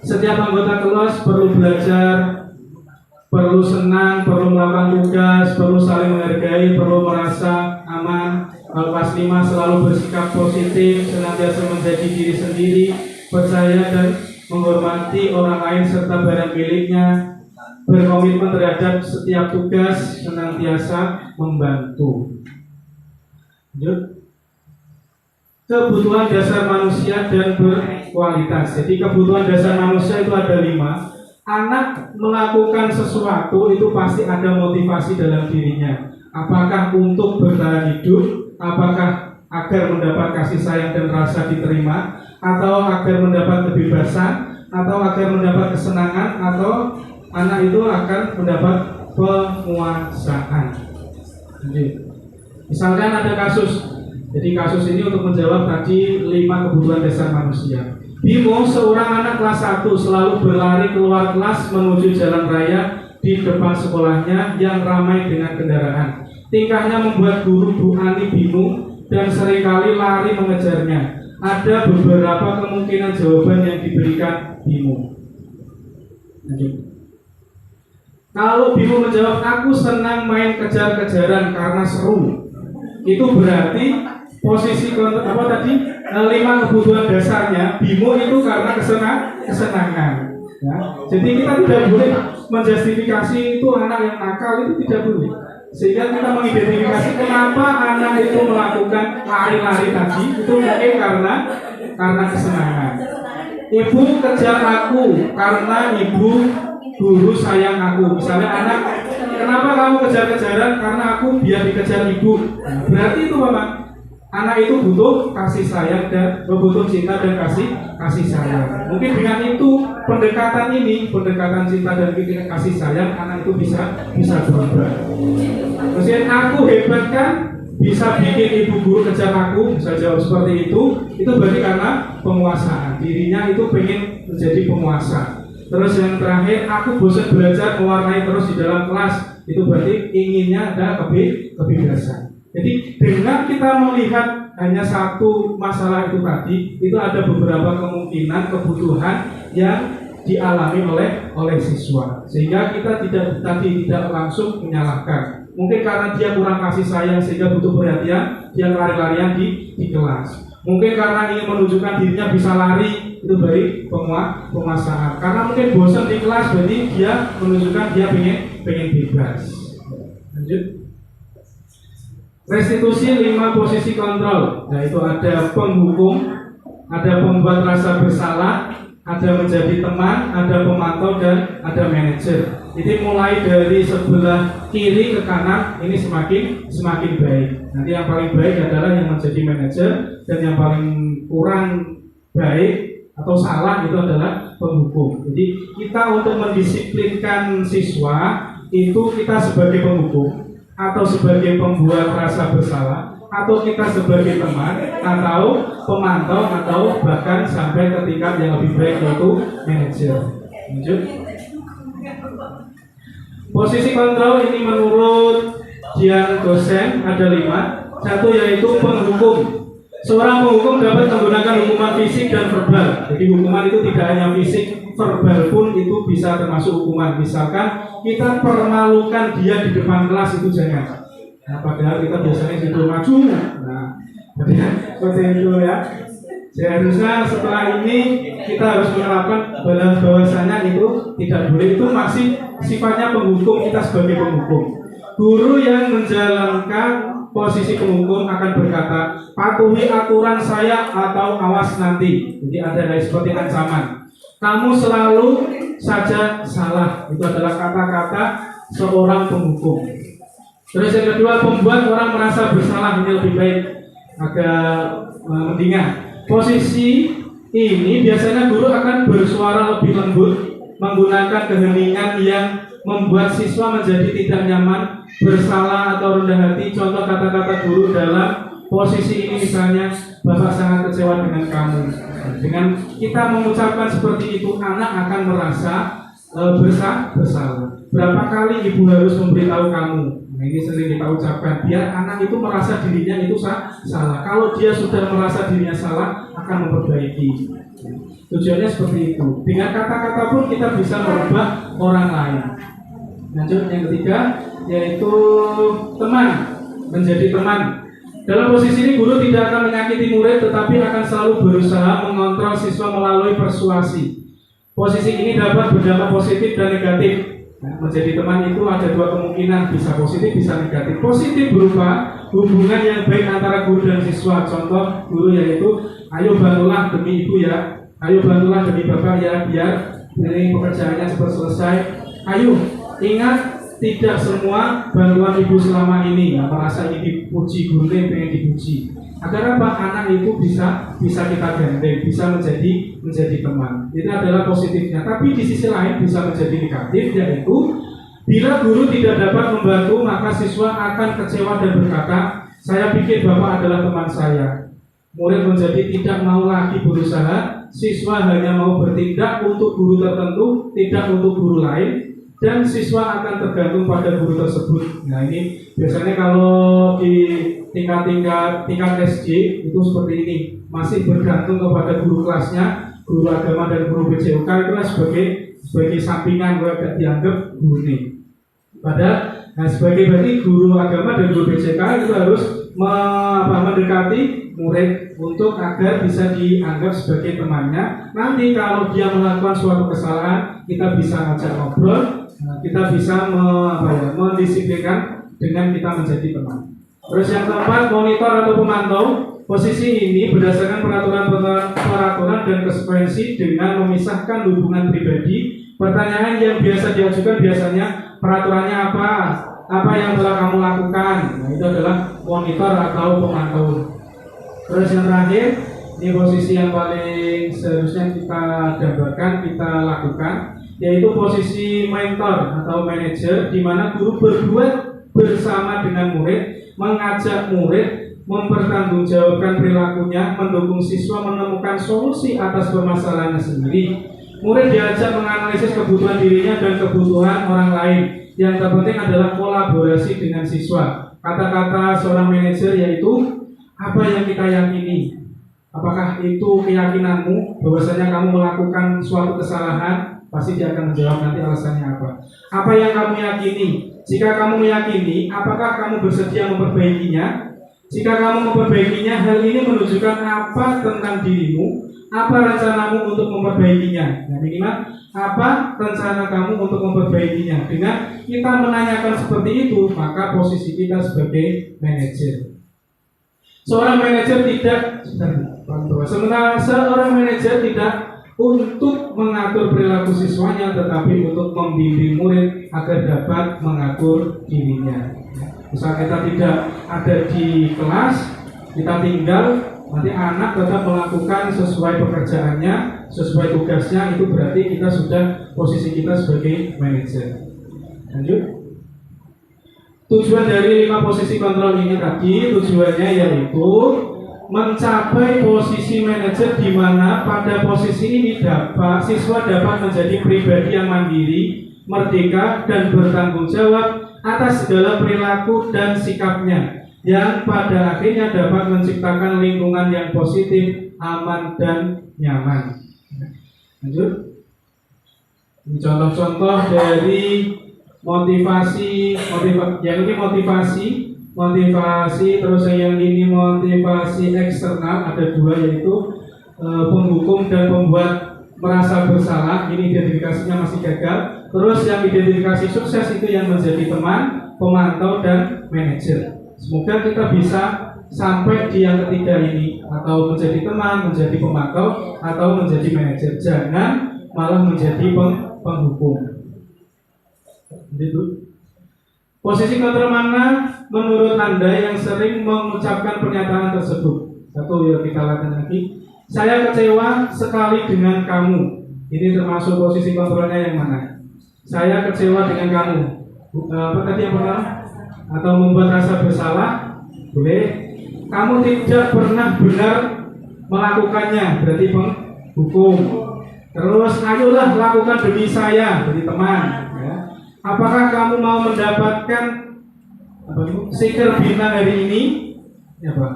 setiap anggota kelas perlu belajar, perlu senang, perlu melakukan tugas, perlu saling menghargai, perlu merasa aman. Kelas 5 selalu bersikap positif, senantiasa menjadi diri sendiri, percaya dan menghormati orang lain serta barang miliknya, berkomitmen terhadap setiap tugas, senantiasa membantu. Lanjut. Kebutuhan dasar manusia dan berkualitas. Jadi kebutuhan dasar manusia itu ada 5. Anak melakukan sesuatu itu pasti ada motivasi dalam dirinya. Apakah untuk bertahan hidup, apakah agar mendapat kasih sayang dan rasa diterima, atau agar mendapat kebebasan, atau agar mendapat kesenangan, atau anak itu akan mendapat penguasaan. Misalkan ada kasus. Jadi kasus ini untuk menjawab tadi 5 kebutuhan dasar manusia. Bimo, seorang anak kelas 1, selalu berlari keluar kelas menuju jalan raya di depan sekolahnya yang ramai dengan kendaraan. Tingkahnya membuat guru Bu Ani bingung dan seringkali lari mengejarnya. Ada beberapa kemungkinan jawaban yang diberikan Bimo. Kalau Bimo menjawab, aku senang main kejar-kejaran karena seru, itu berarti posisi tadi 5 kebutuhan dasarnya Bimo itu karena kesenangan. Ya. Jadi kita tidak boleh menjustifikasi itu anak yang nakal, itu tidak boleh. Sehingga kita mengidentifikasi kenapa anak itu melakukan lari-lari tadi, itu mungkin karena kesenangan. Ibu kejar aku karena ibu guru sayang aku. Misalnya anak, kenapa kamu kejar-kejaran? Karena aku biar dikejar ibu. Nah, berarti itu Bapak, anak itu butuh kasih sayang dan butuh cinta dan kasih sayang. Mungkin dengan itu pendekatan cinta dan kasih sayang, anak itu bisa berubah. Maksudnya aku hebat kan, bisa bikin ibu guru kejar aku, bisa jawab seperti itu berarti karena penguasaan. Dirinya itu pengen menjadi penguasa. Terus yang terakhir, aku bosan belajar mewarnai terus di dalam kelas. Itu berarti inginnya ada kebebasan. Jadi dengan kita melihat hanya satu masalah itu tadi, itu ada beberapa kemungkinan kebutuhan yang dialami oleh siswa. Sehingga kita tidak langsung menyalahkan. Mungkin karena dia kurang kasih sayang sehingga butuh perhatian, dia lari-larian di kelas. Mungkin karena ingin menunjukkan dirinya bisa lari, itu dari penguasaan. Karena mungkin bosan di kelas, berarti dia menunjukkan dia pengen bebas. Lanjut. Restitusi 5 posisi kontrol. Nah, itu ada penghukum, ada pembuat rasa bersalah, ada menjadi teman, ada pemantau, dan ada manajer. Jadi mulai dari sebelah kiri ke kanan ini semakin baik. Nanti yang paling baik adalah yang menjadi manajer, dan yang paling kurang baik atau salah itu adalah penghukum. Jadi kita untuk mendisiplinkan siswa itu kita sebagai penghukum atau sebagai pembuat rasa bersalah, atau kita sebagai teman atau pemantau, atau bahkan sampai ke tingkat yang lebih baik yaitu manajer. Lanjut. Posisi kontrol ini menurut Dian dosen ada 5. Satu yaitu penghukum. Seorang penghukum dapat menggunakan hukuman fisik dan verbal. Jadi hukuman itu tidak hanya fisik, verbal pun itu bisa termasuk hukuman. Misalkan kita permalukan dia di depan kelas, itu jangan. Nah, padahal kita biasanya disuruh maju. Nah, seperti itu ya. Seharusnya setelah ini kita harus menerapkan bahwasanya itu tidak boleh. Itu masih sifatnya penghukum, kita sebagai penghukum. Guru yang menjalankan posisi penghukum akan berkata, patuhi aturan saya atau awas nanti. Jadi ada seperti ancaman. Kamu selalu saja salah. Itu adalah kata-kata seorang penghukum. Terus yang kedua, membuat orang merasa bersalah. Ini lebih baik, agak mendingan. Posisi ini biasanya guru akan bersuara lebih lembut, menggunakan keheningan yang membuat siswa menjadi tidak nyaman, bersalah atau rendah hati. Contoh kata-kata guru dalam posisi ini misalnya, Bapak sangat kecewa dengan kamu. Dengan kita mengucapkan seperti itu, anak akan merasa bersalah. Berapa kali ibu harus memberitahu kamu? Nah, ini sering kita ucapkan biar anak itu merasa dirinya itu salah. Kalau dia sudah merasa dirinya salah, akan memperbaiki. Tujuannya seperti itu. Dengan kata-kata pun kita bisa merubah orang lain. Lanjut, yang ketiga yaitu teman, menjadi teman. Dalam posisi ini guru tidak akan menyakiti murid, tetapi akan selalu berusaha mengontrol siswa melalui persuasi. Posisi ini dapat berdampak positif dan negatif. Nah, menjadi teman itu ada 2 kemungkinan, bisa positif, bisa negatif. Positif berupa hubungan yang baik antara guru dan siswa. Contoh guru yaitu, ayo bantulah demi ibu ya, ayo bantulah demi bapak ya, biar ini pekerjaannya cepat selesai. Ayo, ingat tidak semua bantuan ibu selama ini. Nah, merasa ini dipuji, guru yang pengen dipuji. Agar apa? Anak itu bisa kita gandeng, bisa menjadi teman. Itu adalah positifnya. Tapi di sisi lain bisa menjadi negatif, yaitu bila guru tidak dapat membantu, maka siswa akan kecewa dan berkata, saya pikir bapak adalah teman saya. Murid menjadi tidak mau lagi berusaha, siswa hanya mau bertindak untuk guru tertentu, tidak untuk guru lain, dan siswa akan tergantung pada guru tersebut. Nah, ini biasanya kalau di tingkat SD itu seperti ini, masih bergantung kepada guru kelasnya, guru agama dan guru BCUK itu sebagai sampingan, agak dianggap guru ini. Padahal sebagai berarti guru agama dan guru BCK itu harus mendekati murid untuk agar bisa dianggap sebagai temannya. Nanti kalau dia melakukan suatu kesalahan, kita bisa ngajak ngobrol, kita bisa mendisiplinkan dengan kita menjadi teman. Terus yang keempat, monitor atau pemantau. Posisi ini berdasarkan peraturan dan konsekuensi dengan memisahkan hubungan pribadi. Pertanyaan yang biasa diajukan biasanya, peraturannya apa yang telah kamu lakukan. Nah, itu adalah monitor atau pemantau. Terus yang terakhir, ini posisi yang paling seharusnya kita gambarkan, kita lakukan, yaitu posisi mentor atau manajer, di mana guru berbuat bersama dengan murid, mengajak murid mempertanggungjawabkan perilakunya, mendukung siswa menemukan solusi atas permasalahannya sendiri. Murid diajak menganalisis kebutuhan dirinya dan kebutuhan orang lain. Yang terpenting adalah kolaborasi dengan siswa. Kata-kata seorang manajer yaitu, apa yang kita yakini? Apakah itu keyakinanmu bahwasanya kamu melakukan suatu kesalahan? Pasti dia akan menjawab nanti alasannya apa. Apa yang kamu yakini? Jika kamu meyakini, apakah kamu bersedia memperbaikinya? Jika kamu memperbaikinya, hal ini menunjukkan apa tentang dirimu? Apa rencanamu untuk memperbaikinya? Nah, minimal apa rencana kamu untuk memperbaikinya? Dengan kita menanyakan seperti itu, maka posisi kita sebagai manajer. Seorang manajer tidak untuk mengatur perilaku siswanya, tetapi untuk membimbing murid agar dapat mengatur dirinya. Misal kita tidak ada di kelas, kita tinggal, nanti anak tetap melakukan sesuai pekerjaannya, sesuai tugasnya, itu berarti kita sudah posisi kita sebagai manajer. Lanjut. Tujuan dari 5 posisi kontrol ini tadi, tujuannya yaitu mencapai posisi manajer di mana pada posisi ini siswa dapat menjadi pribadi yang mandiri, merdeka, dan bertanggung jawab atas segala perilaku dan sikapnya, yang pada akhirnya dapat menciptakan lingkungan yang positif, aman, dan nyaman. Lanjut. Ini contoh-contoh dari motivasi, yang ini motivasi, terus yang ini motivasi eksternal, ada 2 yaitu penghukum dan pembuat merasa bersalah. Ini identifikasinya masih gagal. Terus yang identifikasi sukses itu yang menjadi teman, pemantau, dan manajer. Semoga kita bisa sampai di yang ketiga ini, atau menjadi teman, menjadi pemantau, atau menjadi manajer. Jangan malah menjadi penghukum. Gitu. Posisi kontrol mana menurut Anda yang sering mengucapkan pernyataan tersebut? Satu, ya kita lihat lagi. Saya kecewa sekali dengan kamu. Ini termasuk posisi kontrolnya yang mana? Saya kecewa dengan kamu. Apa tadi yang pertama? Atau membuat rasa bersalah? Boleh. Kamu tidak pernah benar melakukannya, berarti penghukum. Terus ayolah lakukan demi saya, jadi teman. Ya. Apakah kamu mau mendapatkan stiker bintang hari ini? Ya Pak.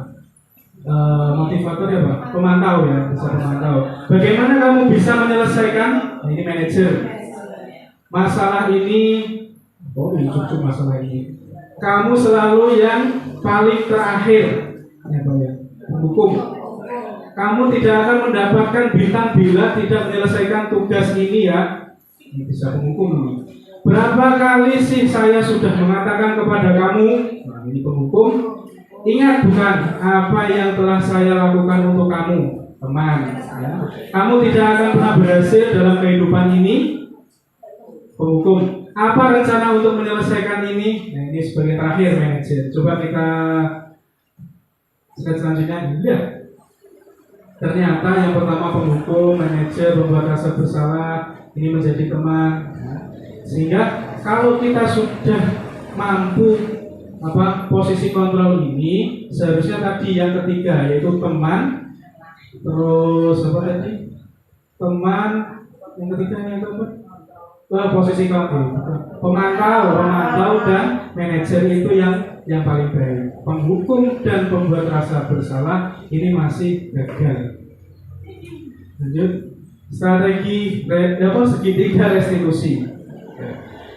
Motivator ya Pak. Pemantau ya, bisa pemantau. Bagaimana kamu bisa menyelesaikan? Nah, ini manajer. Masalah ini, ini cucu masalah ini. Kamu selalu yang paling terakhir. Ya Pak ya. Hukum. Kamu tidak akan mendapatkan bintang bila tidak menyelesaikan tugas ini ya. Ini bisa penghukum ini. Berapa kali sih saya sudah mengatakan kepada kamu, nah ini penghukum, ingat bukan apa yang telah saya lakukan untuk kamu, teman. Ya. Kamu tidak akan pernah berhasil dalam kehidupan ini, penghukum. Apa rencana untuk menyelesaikan ini? Nah ini sebagai terakhir manajer. Coba kita slide selanjutnya. Ya. Ternyata yang pertama penghukum, manajer, membuat rasa bersalah, ini menjadi teman. Sehingga kalau kita sudah mampu posisi kontrol ini, seharusnya tadi yang ketiga yaitu teman, terus apa tadi? Teman, yang ketiga yang keempat posisi kontrol, pemantau dan manajer itu yang paling baik. Penghukum dan pembuat rasa bersalah ini masih gagal. Lanjut, strategi segitiga restitusi.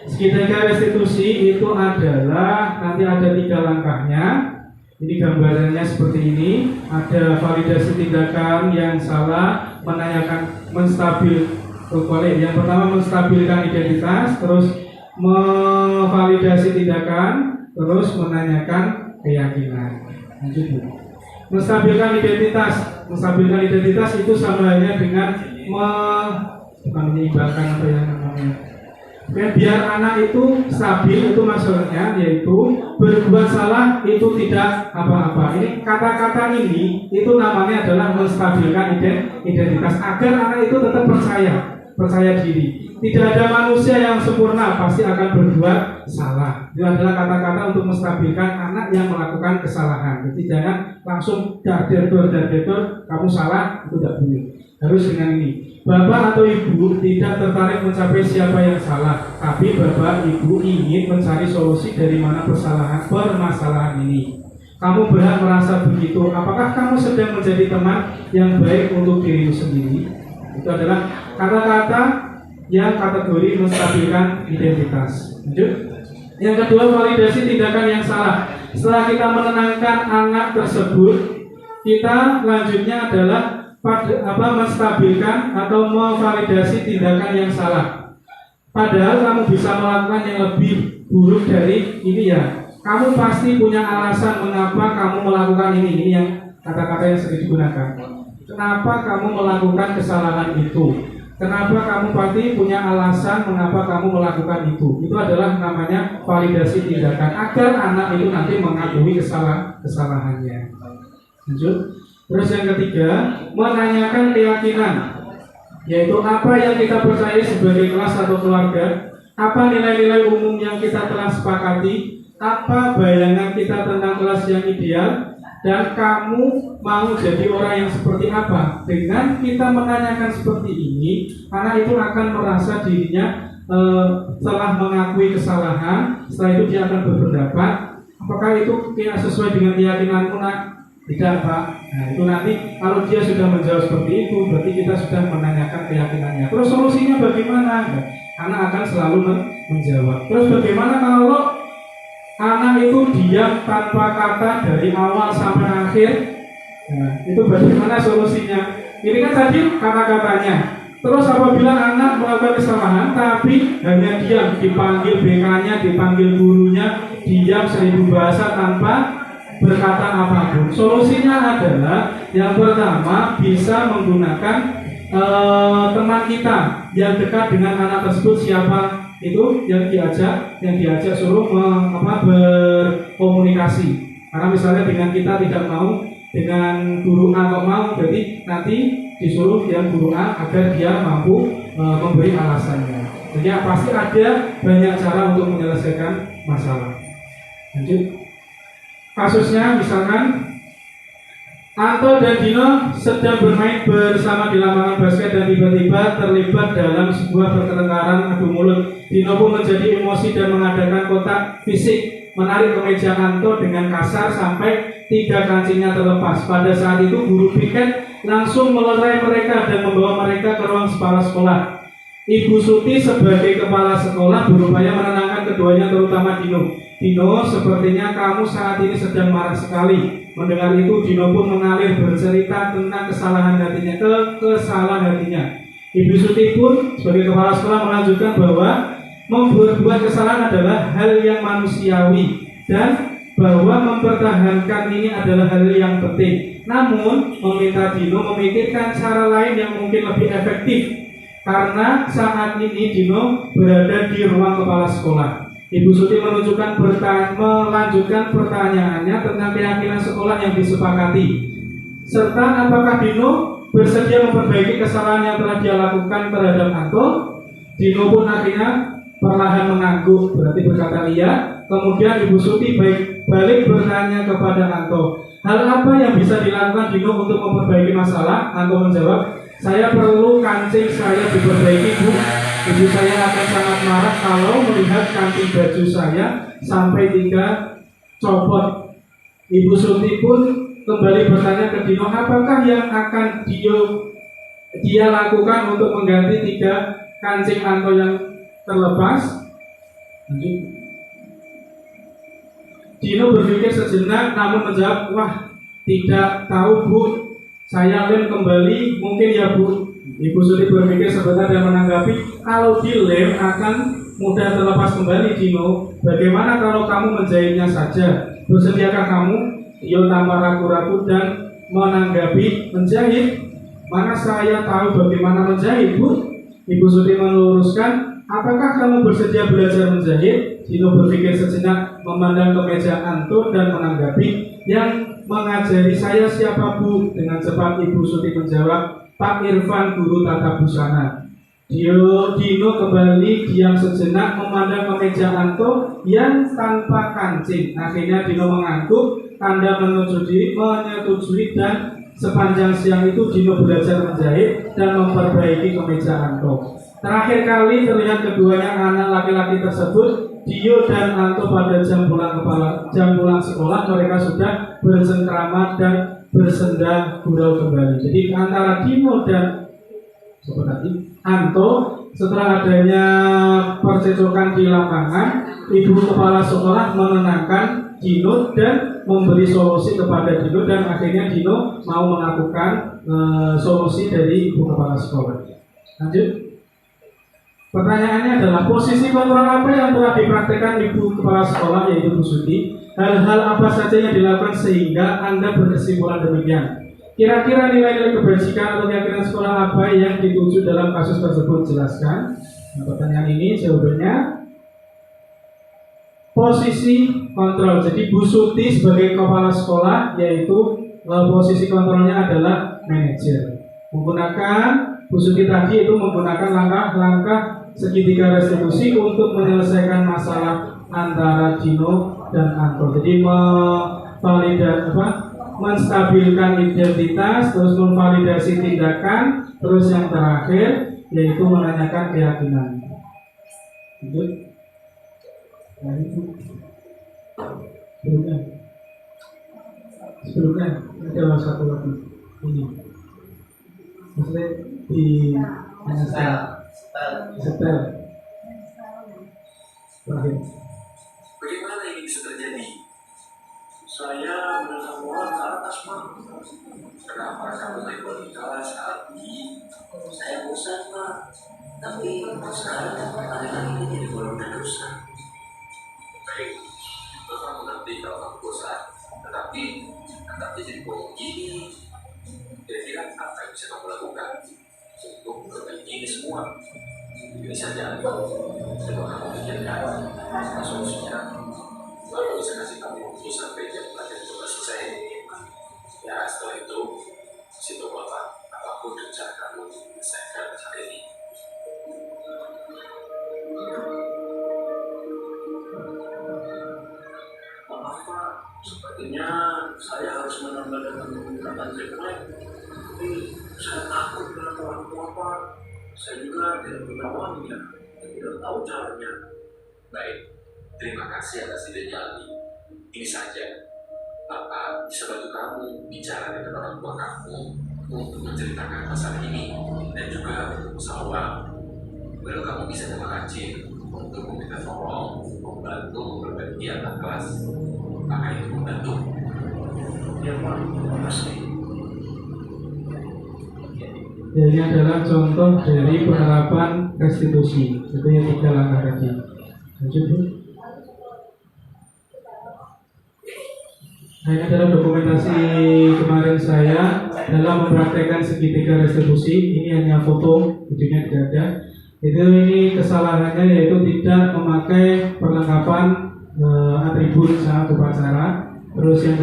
Segitiga restitusi itu adalah nanti ada 3 langkahnya. Ini gambarannya seperti ini. Ada validasi tindakan yang salah, menanyakan yang pertama menstabilkan identitas, terus memvalidasi tindakan, terus menanyakan keyakinan. Lanjut. Menstabilkan identitas itu sama halnya dengan menyeimbangkan apa yang namanya. Biar anak itu stabil, itu maksudnya yaitu berbuat salah itu tidak apa-apa. Ini kata-kata ini itu namanya adalah menstabilkan identitas agar anak itu tetap percaya diri. Tidak ada manusia yang sempurna, pasti akan berbuat salah. Itu adalah kata-kata untuk menstabilkan anak yang melakukan kesalahan. Jadi jangan langsung dar-der, kamu salah, itu tidak boleh. Harus dengan ini. Bapak atau Ibu tidak tertarik mencapai siapa yang salah, tapi Bapak Ibu ingin mencari solusi dari mana permasalahan ini. Kamu berhak merasa begitu. Apakah kamu sedang menjadi teman yang baik untuk dirimu sendiri? Itu adalah kata-kata yang kategori menstabilkan identitas. Lanjut. Yang kedua, validasi tindakan yang salah. Setelah kita menenangkan anak tersebut, kita lanjutnya adalah menstabilkan atau memvalidasi tindakan yang salah. Padahal kamu bisa melakukan yang lebih buruk dari ini ya. Kamu pasti punya alasan mengapa kamu melakukan ini. Ini yang kata-kata yang sering digunakan. Kenapa kamu melakukan kesalahan itu? Kenapa kamu pasti punya alasan mengapa kamu melakukan itu? Itu adalah namanya validasi tindakan agar anak itu nanti mengakui kesalahannya. Lanjut. Terus yang ketiga, menanyakan keyakinan, yaitu apa yang kita percaya sebagai kelas atau keluarga, apa nilai-nilai umum yang kita telah sepakati, apa bayangan kita tentang kelas yang ideal, dan kamu mau jadi orang yang seperti apa. Dengan kita menanyakan seperti ini, anak itu akan merasa dirinya telah mengakui kesalahan. Setelah itu dia akan berpendapat, apakah itu sesuai dengan keyakinanmu, nak? Tidak, Pak. Nah, itu nanti kalau dia sudah menjawab seperti itu, berarti kita sudah menanyakan keyakinannya. Terus solusinya bagaimana? Nah, anak akan selalu menjawab. Terus bagaimana kalau anak itu diam tanpa kata dari awal sampai akhir? Nah, itu bagaimana solusinya? Ini kan tadi kata-katanya. Terus apabila anak melakukan kesalahan tapi hanya diam, dipanggil BK-nya, dipanggil gurunya, diam 1000 bahasa tanpa berkata apapun. Solusinya adalah yang pertama bisa menggunakan teman kita yang dekat dengan anak tersebut. Siapa itu yang diajak suruh berkomunikasi. Karena misalnya dengan kita tidak mau, dengan guru A kok mau, berarti nanti disuruh yang guru A agar dia mampu memberi alasannya. Jadi pasti ada banyak cara untuk menyelesaikan masalah. Lanjut. Kasusnya misalkan Anto dan Dino sedang bermain bersama di lapangan basket dan tiba-tiba terlibat dalam sebuah pertengkaran adu mulut. Dino pun menjadi emosi dan mengadakan kontak fisik, menarik kemeja Anto dengan kasar sampai 3 kancingnya terlepas. Pada saat itu guru piket langsung melerai mereka dan membawa mereka ke ruang kepala sekolah. Ibu Suti sebagai kepala sekolah berupaya menenangkan keduanya, terutama Dino. Dino, sepertinya kamu saat ini sedang marah sekali. Mendengar itu, Dino pun mengalir bercerita tentang kesalahan hatinya. Ibu Suti pun sebagai kepala sekolah melanjutkan bahwa membuat kesalahan adalah hal yang manusiawi dan bahwa mempertahankan ini adalah hal yang penting. Namun, meminta Dino memikirkan cara lain yang mungkin lebih efektif. Karena saat ini Dino berada di ruang kepala sekolah. Ibu Suti melanjutkan pertanyaannya tentang keyakinan sekolah yang disepakati, serta apakah Dino bersedia memperbaiki kesalahan yang telah dia lakukan terhadap Anto. Dino pun akhirnya perlahan mengangguk, berarti berkata iya. Kemudian Ibu Suti balik bertanya kepada Anto, hal apa yang bisa dilakukan Dino untuk memperbaiki masalah? Anto menjawab, saya perlu kancing saya diperbaiki, Bu. Ibu saya akan sangat marah kalau melihat kancing baju saya sampai 3 copot. Ibu Suti pun kembali bertanya ke Dino, apakah yang akan dia lakukan untuk mengganti 3 kancing Anto yang terlepas? Dino berpikir sejenak namun menjawab, wah, tidak tahu, Bu. Saya lem kembali, mungkin ya, Bu. Ibu Suti berpikir sebentar dan menanggapi, kalau dilem akan mudah terlepas kembali, Dino. Bagaimana kalau kamu menjahitnya saja? Bersediakah kamu? Dia tanpa ragu-ragu dan menanggapi, menjahit? Mana saya tahu bagaimana menjahit, Bu? Ibu Suti meluruskan, apakah kamu bersedia belajar menjahit? Dino berpikir sejenak, memandang ke meja Anto dan menanggapi, yang mengajari saya siapa, Bu? Dengan cepat Ibu Suti menjawab, Pak Irfan, guru tata busana. Dino kembali diam sejenak memandang ke meja Anto yang tanpa kancing. Akhirnya Dino mengangguk, tanda menyetujui dan Sepanjang siang itu Dino belajar menjahit dan memperbaiki kemeja Anto. Terakhir kali terlihat keduanya anak laki-laki tersebut, Dio dan Anto, pada jam pulang sekolah mereka sudah bercengkrama dan bersenda gurau kembali. Jadi antara Dino dan Anto, setelah adanya percecokan di lapangan, ibu kepala sekolah menenangkan Dino dan memberi solusi kepada Dino, dan akhirnya Dino mau melakukan solusi dari ibu kepala sekolah. Lanjut. Pertanyaannya adalah posisi kontrol apa yang telah dipraktekkan ibu kepala sekolah, yaitu Bu Suti? Hal-hal apa saja yang dilakukan sehingga Anda berkesimpulan demikian? Kira-kira nilai-nilai kebajikan atau keyakinan sekolah apa yang dituju dalam kasus tersebut? Jelaskan. Nah, pertanyaan ini jawabannya posisi kontrol. Jadi Bu Suti sebagai kepala sekolah, yaitu posisi kontrolnya adalah manajer. Menggunakan Bu Suti tadi itu menggunakan langkah-langkah segitiga restitusi untuk menyelesaikan masalah antara Dino dan Anto. Jadi menstabilkan identitas, terus memvalidasi tindakan, terus yang terakhir yaitu menanyakan keyakinan. Lanjut. Sebelumnya ada satu lagi ini. Maksudnya di setel. Bagaimana ini bisa terjadi? Saya mendengar orang ke atas, Pak. Kenapa kamu telepon di kelas Abi? Saya bosan, Pak. Tapi sekarang anak-anak ini jadi golongan dosa. Baik, Bapak mengerti kalau kamu bosan. Tetapi jadi bohong gini. Kira-kira apa yang bisa kamu lakukan untuk memperbaiki ini semua? Ini saja, coba kamu pikirkan solusinya. Baru bisa kasih kamu waktu sampai jam pelajaran coba selesai. Ya, setelah itu situ Bapak apapun rencana kamu selesaikan saat ini. Maaf Pak, sepertinya saya harus menambahkan menggunakan treatment. Tapi saya takut dengan orang tua Pak. Saya juga tidak punya uangnya dan tidak tahu caranya. Baik, terima kasih atas idenya Ali. Ini saja, Bapak bisa bantu kamu bicara dengan orang tua kamu untuk menceritakan masalah ini dan juga untuk masalah. Lalu kamu bisa datang kecil untuk meminta tolong membantu memperbaiki anak kelas. Maka itu membantu. Ya Pak, terima kasih. Ini adalah contoh dari penerapan restitusi. Itu yang 3 langkah tadi. Lanjut, Bu. Nah, ini adalah dokumentasi kemarin saya dalam mempraktekkan segitiga restitusi. Ini hanya foto, videonya tidak ada. Ini kesalahannya yaitu tidak memakai perlengkapan atribut saat upacara. Terus yang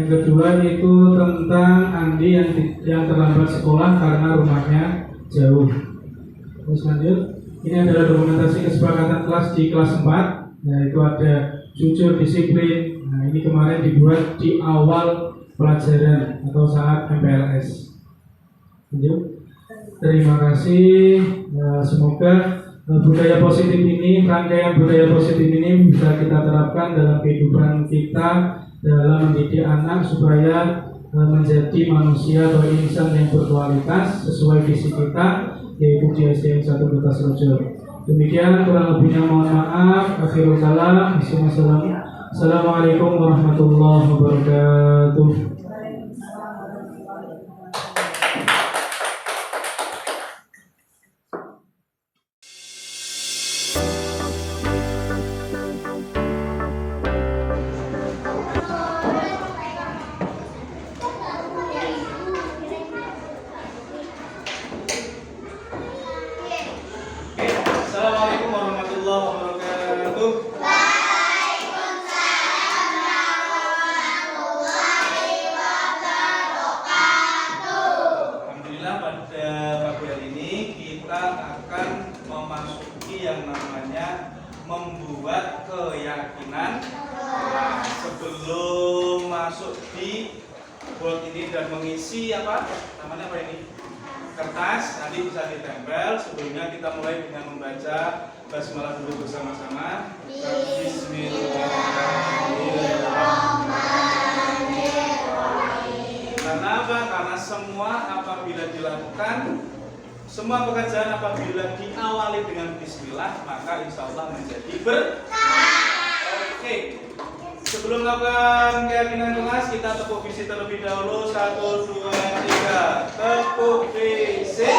kedua, itu tentang Andi yang terlambat sekolah karena rumahnya jauh. Terus lanjut, ini adalah dokumentasi kesepakatan kelas di kelas 4. Nah, itu ada jujur, disiplin. Nah, ini kemarin dibuat di awal pelajaran atau saat MPLS. Lanjut. Terima kasih. Semoga budaya positif ini, rangkaian budaya positif ini bisa kita terapkan dalam kehidupan kita dalam mendidik anak supaya menjadi manusia atau insan yang berkualitas sesuai visi kita, yaitu di SDN 1 Kota Serojo. Demikian, kurang lebihnya mohon maaf. Akhirul kalam. Assalamualaikum warahmatullahi wabarakatuh. Assalamualaikum warahmatullahi wabarakatuh. Alhamdulillah, pada pagi hari ini kita akan memasuki yang namanya membuat keyakinan. Sebelum masuk di board ini dan mengisi apa? Namanya apa ini? Kertas. Nanti bisa ditempel. Sebelumnya kita mulai dengan membaca basmalah dulu bersama-sama. Bismillahirrahmanirrahim. Karena apa? Karena semua apabila dilakukan, semua pekerjaan apabila diawali dengan bismillah, maka insya Allah menjadi berkah. Oke. Sebelum melakukan keyakinan kelas, kita tepuk visi terlebih dahulu. 1, 2, 3. Tepuk visi.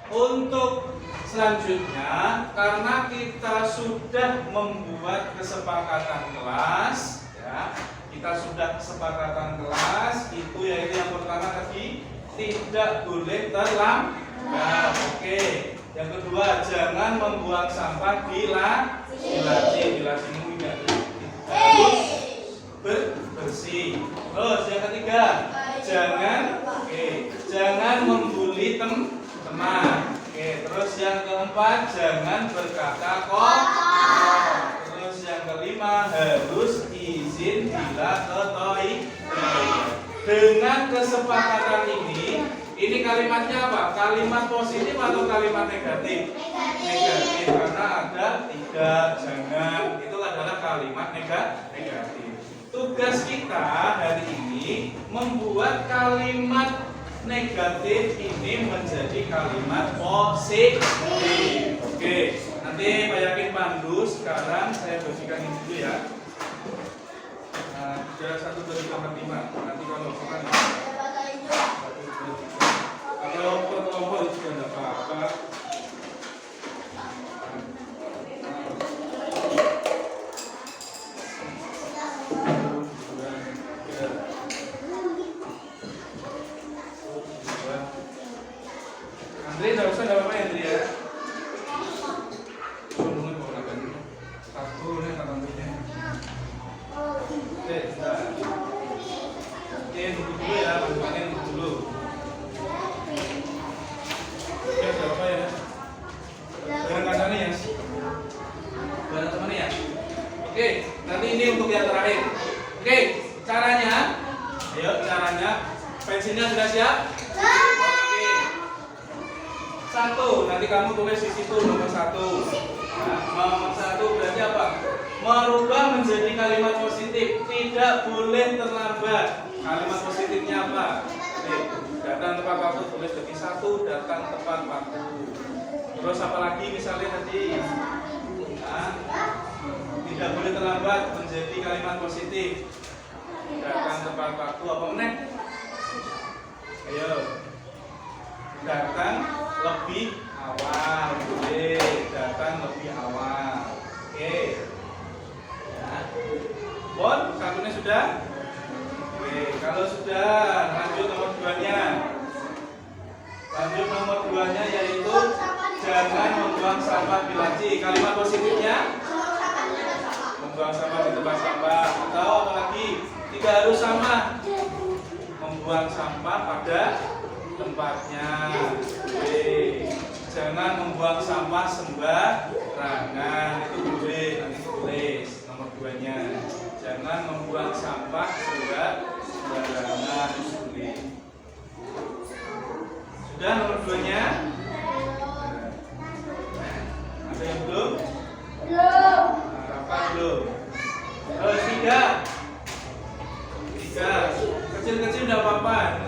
Untuk selanjutnya, karena kita sudah membuat kesepakatan kelas, ya, kita sudah kesepakatan kelas itu yaitu yang pertama tadi tidak boleh terlambat. Oke. Yang kedua, jangan membuang sampah di laci. Di laci ini harus bersih. Terus yang ketiga, jangan membuli teman. Oke, terus yang keempat, jangan berkata kotor. Terus yang kelima, harus izin bila ke toilet. Dengan kesepakatan ini kalimatnya apa? Kalimat positif atau kalimat negatif? Negatif, karena ada 3 jangan. Itu adalah kalimat negatif. Tugas kita hari ini membuat kalimat negatif ini menjadi kalimat positif. Oke, nanti Pak Yakin pandu. Sekarang saya bersihkan ini dulu ya. Nah, 1, 2, 3, 4, 5. Nanti kalau bukan kalau kelompok itu sudah tidak apa-apa. Andri, tidak usah, tidak apa-apa ya Andri ya. Tunggu mau ngapain? Satu nih kata Andrinya. Oke, tunggu dulu ya, bantuannya tunggu dulu. Oke, tidak apa-apa ya. Bareng kancane ya. Bareng temannya ya. Oke, nanti ini untuk yang terakhir. Oke, caranya. Ayo, caranya. Pensilnya sudah siap? Oke. 1, nanti kamu tulis di situ nomor 1. Nah, nomor 1 berarti apa? Merubah menjadi kalimat positif. Tidak boleh terlambat. Kalimat positifnya apa? Oke. Datang tepat waktu, tulis di 1, datang tepat waktu. Terus apa lagi misalnya tadi? Nah, tidak boleh terlambat menjadi kalimat positif. Datang tepat waktu, apa meneh? Ayo. Datang lebih awal. Boleh. Datang lebih awal. Oke. Ya. Bon, 1-nya sudah? Oke, kalau sudah, lanjut nomor 2-nya. Lanjut nomor 2-nya yaitu jangan membuang sampah di laci. Kalimat positifnya? Membuang sampah di tempat sampah. Atau apalagi? Tidak harus sama. Membuang sampah pada tempatnya. Oke. Jangan membuang sampah sembarangan. Itu boleh, nanti tulis nomor 2-nya. Jangan membuang sampah sembarangan. Boleh. Sudah nomor 2-nya? Ada yang belum? Belum. Apa belum? Terus 3. Kecil-kecil udah apa-apa.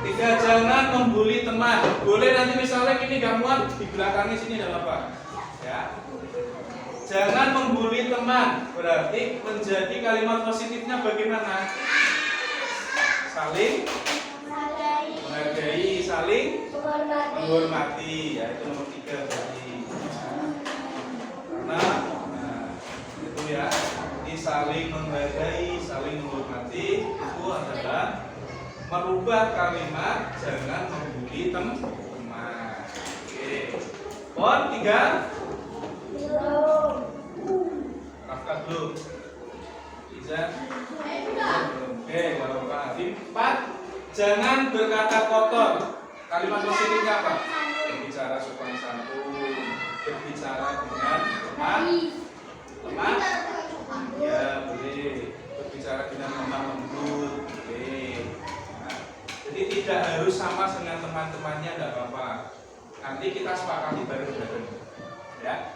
3, jangan membuli teman. Boleh nanti misalnya gini gamuan di belakangnya sini ada apa? Ya. Jangan membuli teman. Berarti menjadi kalimat positifnya bagaimana? Saling menghargai, saling menghormati. Ya, itu nomor 3 berarti. Karena itu ya. Jadi saling menghargai, saling menghormati itu adalah merubah kalimat jangan membuli teman. Oke. Pon 3. belum? Bisa? Oke, gak apa-apa. 4. Jangan berkata kotor. Kalimat positifnya apa? Berbicara sopan santun, berbicara dengan lemah, ya boleh. Berbicara dengan lemah lembut, boleh. Nah, jadi tidak harus sama dengan teman-temannya, tidak apa-apa. Nanti kita sepakati bareng-bareng, ya.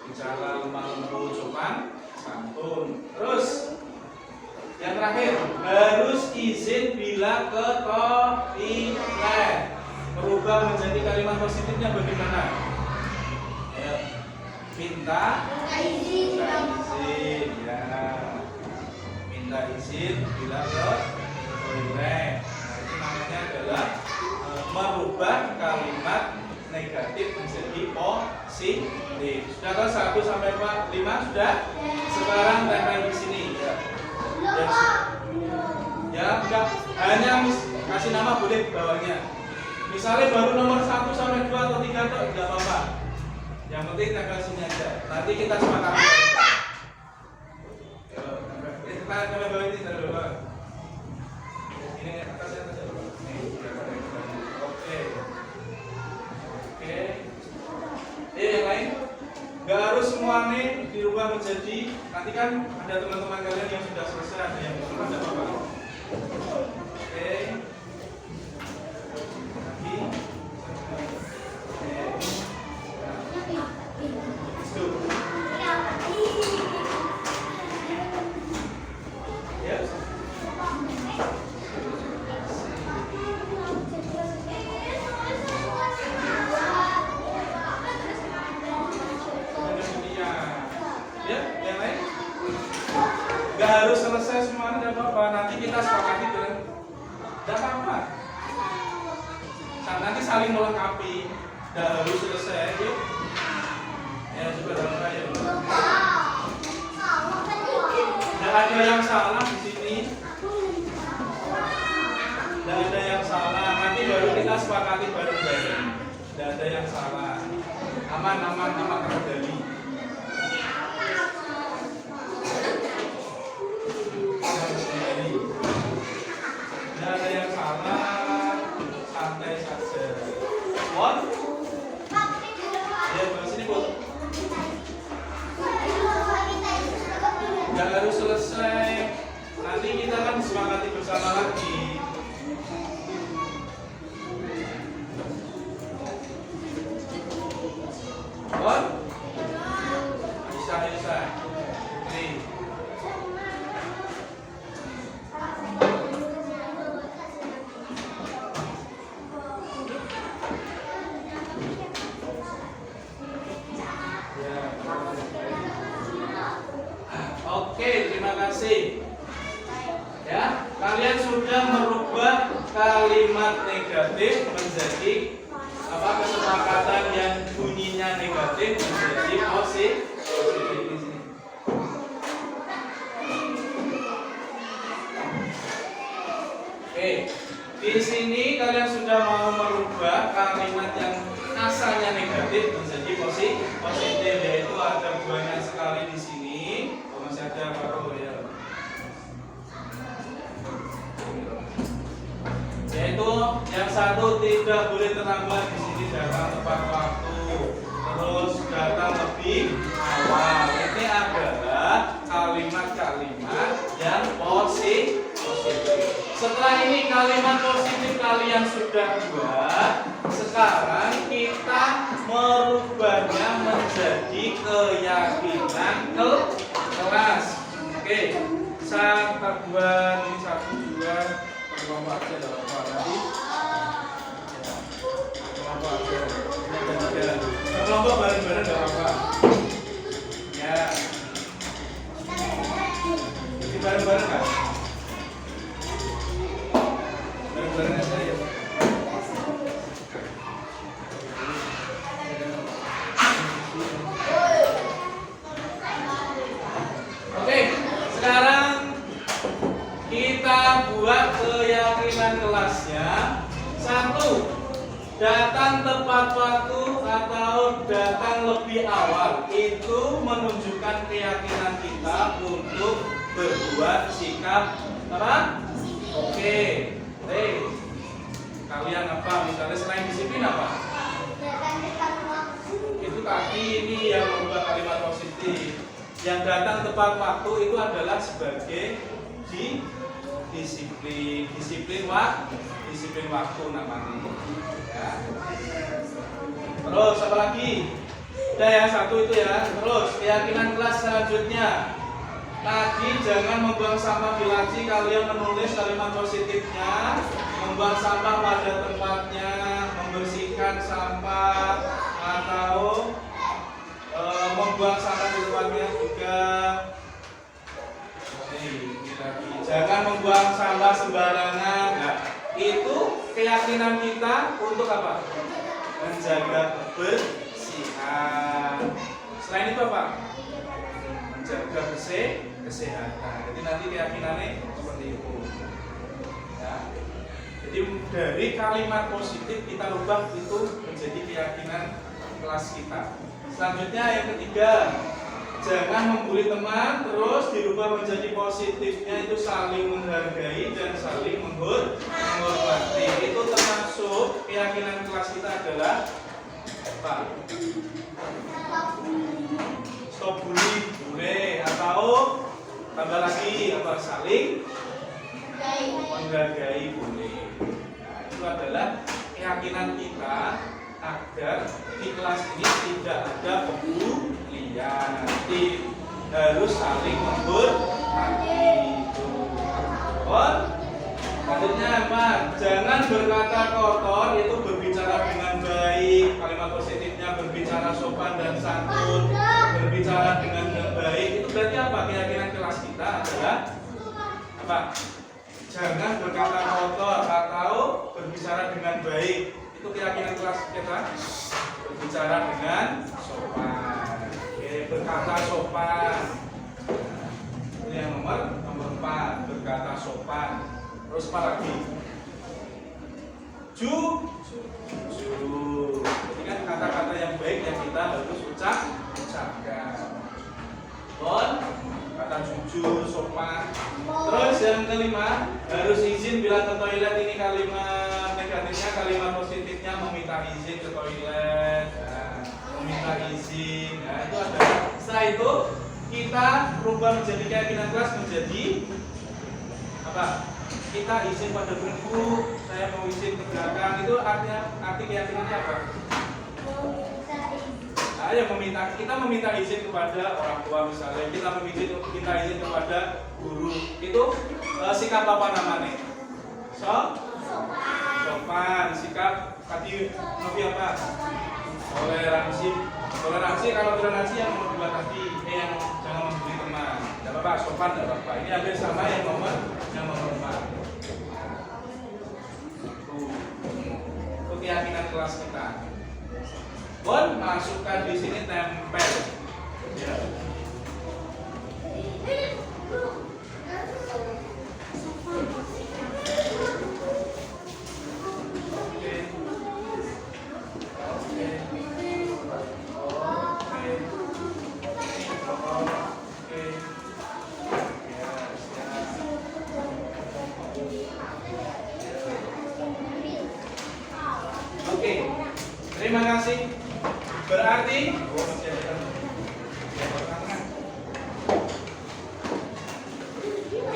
Bicara lemah lembut, sopan santun. Terus yang terakhir, harus izin bila ke toilet. Berubah menjadi kalimat positifnya bagaimana? Ya. Minta izin, ya. Minta izin bila ke toilet. Nah, itu namanya adalah merubah kalimat negatif menjadi positif. Sudah kan 1 sampai 5 sudah? Sekarang tempel di sini, ya. Ya, enggak hanya kasih nama boleh di bawahnya. Misalnya baru nomor 1 sampai 2 atau 3 tuh enggak apa-apa. Yang penting tempel sini aja. Nanti kita sepakati. Kita tempel bawah ini, tempel bawah. Ini atasnya atas. Oke. Oke. Yang lain? Gak harus semua nih dirubah menjadi, nanti kan ada teman-teman kalian yang sudah selesai, ada yang belum, ada apa-apa. Oke. Lagi. Oke. Let's go. Yes. Gak harus selesai semuanya, tidak apa-apa. Nanti kita sepakati dengan tidak apa-apa. Nanti saling melengkapi. Gak harus selesai, yuk. Ya coba dalam aja. Tidak ada yang salah di sini. Tidak ada yang salah. Nanti baru kita sepakati bareng-bareng. Tidak ada yang salah. Aman terkendali. Tidak ada yang salah, santai saja. What? Ya, bahas ini Bu. Tidak harus selesai. Nanti kita kan sepakati bersama lagi. What? Bisa. Nih. Oke, terima kasih. Ya, kalian sudah merubah kalimat negatif menjadi kesepakatan yang bunyinya negatif menjadi positif di sini. Oke, di sini kalian sudah mau merubah kalimat yang asalnya negatif menjadi positif, yaitu ada banyak sekali di sini. Masih ada baru ya. Yaitu yang satu, tidak boleh terlambat di sini, datang tepat waktu, terus datang lebih awal. Ini adalah kalimat-kalimat yang positif. Setelah ini kalimat positif kalian sudah buat. Sekarang kita merubahnya menjadi keyakinan kelas. Oke, 1, 2, ini 1, 2, kelompok aja dalam apa nanti? Kelompok aja. Kelompok bareng-bareng dalam apa? Ya. Ini bareng-bareng kan? Bareng-bareng aja ya. Oke, sekarang kita buat keyakinan kelasnya. 1, datang tepat datang lebih awal itu menunjukkan keyakinan kita untuk berbuat sikap apa? Oke. Kalian apa? Misalnya selain disiplin apa? Itu tadi ini yang membuat kalimat positif. Yang datang tepat waktu itu adalah sebagai disiplin waktu namanya. Ya. Terus apa lagi? Udah ya, satu itu ya. Terus keyakinan kelas selanjutnya. Tadi jangan membuang sampah di laci, kalian menulis kalimat positifnya. Membuang sampah pada tempatnya, membersihkan sampah, atau membuang sampah di tempatnya juga. Jangan membuang sampah sembarangan. Nah, itu keyakinan kita untuk apa? Menjaga kebersihan. Selain itu apa? Menjaga kesehatan. Jadi nanti keyakinannya seperti itu. Ya. Jadi dari kalimat positif kita rubah itu menjadi keyakinan kelas kita. Selanjutnya yang ketiga, jangan membuli teman, terus dirubah menjadi positifnya itu saling menghargai dan saling menghormati. Itu termasuk keyakinan kelas kita adalah apa? Stop bully, boleh, atau tambah lagi apa? Saling menghargai, boleh. Nah, itu adalah keyakinan kita agar di kelas ini tidak ada pembulian, harus saling menghormati. Selanjutnya apa? Jangan berkata kotor, itu berbicara dengan baik. Kalimat positifnya berbicara sopan dan santun, berbicara dengan baik. Itu berarti apa? Keyakinan kelas kita adalah apa? Jangan berkata kotor atau berbicara dengan baik. Itu keyakinan kelas kita, berbicara dengan sopan. Oke, berkata sopan. Ini yang nomor 4, berkata sopan. Terus apa lagi? Jujur. Ini kan kata-kata yang baik yang kita harus ucapkan. Kata jujur, sopan. Terus yang kelima, harus izin bila ke toilet. Ini kalimat negatifnya, kalimat positifnya meminta izin ke toilet. Nah, meminta izin. Nah, itu ada. Setelah itu kita rubah menjadi keyakinan kelas menjadi apa? Kita izin pada guru, saya mau izin ke belakang. Itu arti keyakinannya apa? Nah, yang kita meminta izin kepada orang tua misalnya, kita minta izin kepada guru. Itu sikap apa namanya? Sopan. Sikap tadi lebih apa? Toleransi. Kalau toleransi yang nomor 2 tadi, yang jangan membuli teman. Tidak apa-apa, sopan tidak apa-apa. Ini hampir sama yang nomor 4. Itu keyakinan kelas kita. Masukkan di sini tempel. Ya. Oke. Terima kasih. Berarti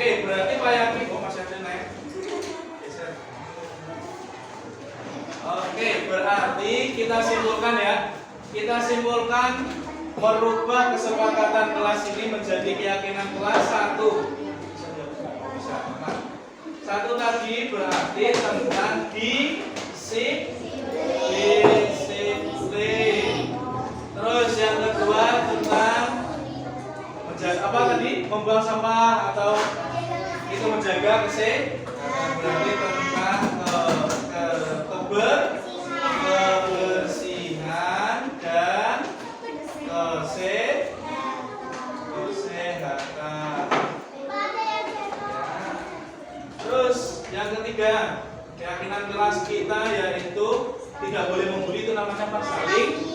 berarti Pak Yaki masih ada naik. Berarti kita simpulkan ya. Kita simpulkan merubah kesepakatan kelas ini menjadi keyakinan kelas 1. Satu tadi berarti tentang disiplin. Terus yang kedua tentang menjaga apa tadi? Membuang sampah atau itu menjaga kesehatan. Berarti tentang kebersihan dan kesehatan. Terus yang ketiga, keyakinan kelas kita yaitu tidak boleh membuli, itu namanya apa? Saling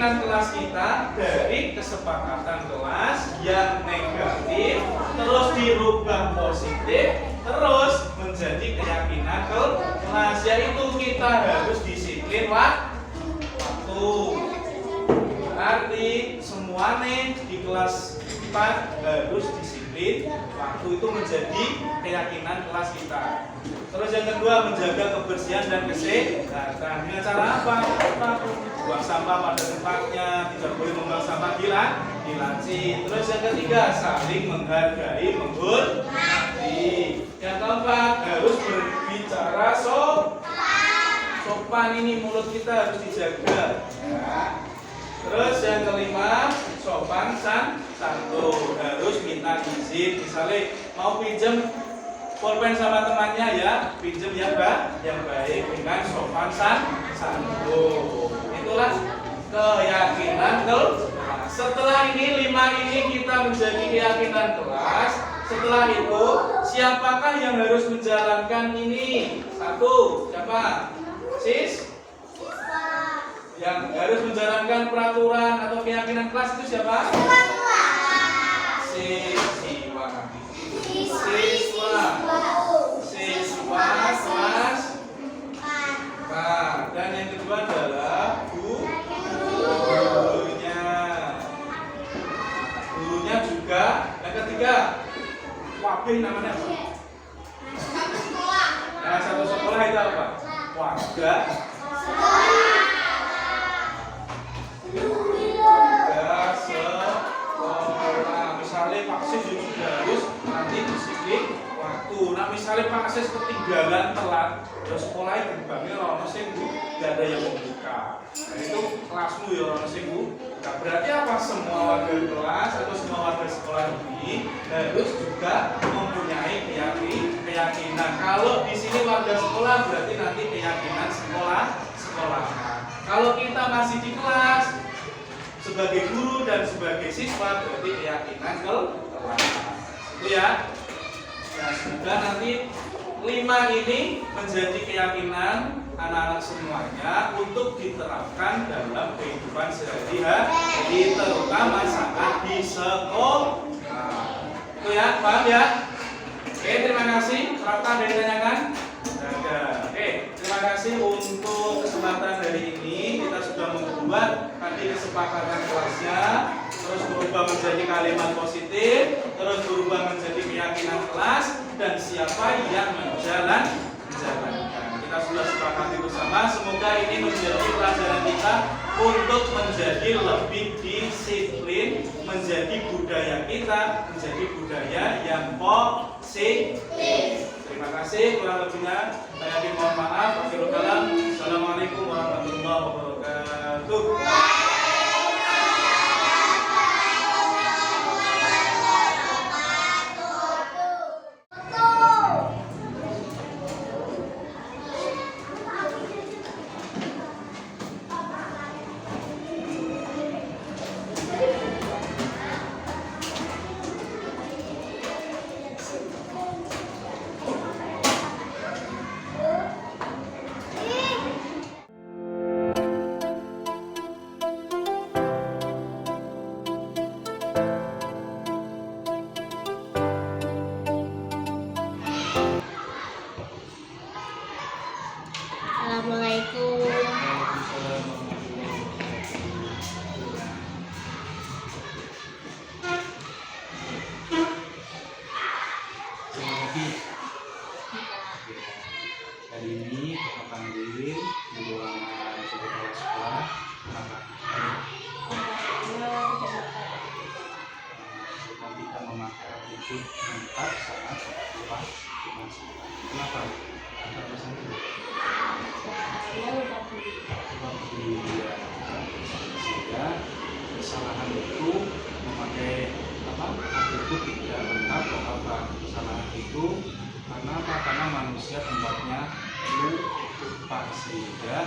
keyakinan kelas kita dari kesepakatan kelas yang negatif terus dirubah positif terus menjadi keyakinan kelas, yaitu kita harus disiplin waktu. Berarti semuanya di kelas 4 harus disiplin waktu, itu menjadi keyakinan kelas kita. Terus yang kedua, menjaga kebersihan dan kesehatan. Dengan cara apa? Buang sampah pada tempatnya, tidak boleh membuang sampah di laci. Terus yang ketiga, saling menghargai, menghormati. Yang keempat, harus berbicara sopan. Ini mulut kita harus dijaga. Ya. Terus yang kelima, sopan santun, harus minta izin. Misalnya mau pinjam pulpen sama temannya, ya pinjam yang baik dengan sopan santun. Itulah keyakinan kelas. Setelah ini 5 ini kita menjadi keyakinan kelas. Setelah itu siapakah yang harus menjalankan ini? 1, siapa? Yang harus menjalankan peraturan atau keyakinan kelas itu siapa? Siswa. Kelas. Dan yang kedua adalah gurunya. Gurunya juga. Yang ketiga, wabih namanya apa? Nah, satu sekolah itu apa? Warga. Misalnya Pak Sis juga harus nanti disiplin waktu. Nah misalnya Pak Sis ketinggalan telat, ya sekolahnya gerbangnya orang sing gak ada yang membuka. Nah itu kelasmu ya orang sing. Nah berarti apa? Semua warga kelas atau semua warga sekolah ini harus juga mempunyai keyakinan. Kalau di sini warga sekolah berarti nanti keyakinan sekolahan. Kalau kita masih di kelas sebagai guru dan sebagai siswa berarti keyakinan kelas. Itu ya. Ya semoga nanti 5 ini menjadi keyakinan anak-anak semuanya untuk diterapkan dalam kehidupan sehari-hari, terutama saat di sekolah. Itu ya, paham ya? Oke, terima kasih. Apakah ada yang ditanyakan? Ada. Oke, terima kasih untuk kesempatan hari ini. Kita sudah membuat tadi kesepakatan kelasnya, terus berubah menjadi kalimat positif, terus berubah menjadi keyakinan kelas, dan siapa yang menjalankan. Kita sudah sepakati bersama. Semoga ini menjadi pelajaran kita untuk menjadi lebih disiplin, menjadi budaya kita, menjadi budaya yang positif. Terima kasih. Kurang lebihnya saya mohon maaf. Akhirul kalam. Assalamualaikum warahmatullahi wabarakatuh. Assalamualaikum. Hari ini kita panggil di ruangan sekolah sekolah. Kenapa? Kita memakai atribut 4 saat sekolah. Kenapa? Ada pesan itu. Sehingga kesalahan itu memakai atribut tidak lengkap atau apa? Kesalahan itu karena manusia tempatnya lupa, sehingga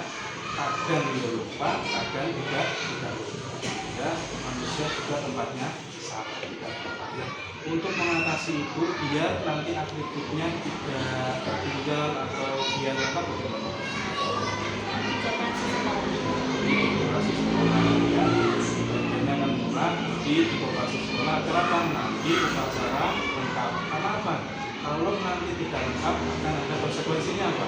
kadang dia lupa, kadang tidak lupa. Ya, manusia juga tempatnya salah, tidak tepat. Ya. Untuk mengatasi itu, biar nanti atributnya tidak tertinggal atau biar lengkap. lokasi sekolah ya. Bagiannya akan mulai di lokasi sekolah agar nanti upacara lengkap. Karena apa? Kalau nanti tidak lengkap akan ada konsekuensinya apa?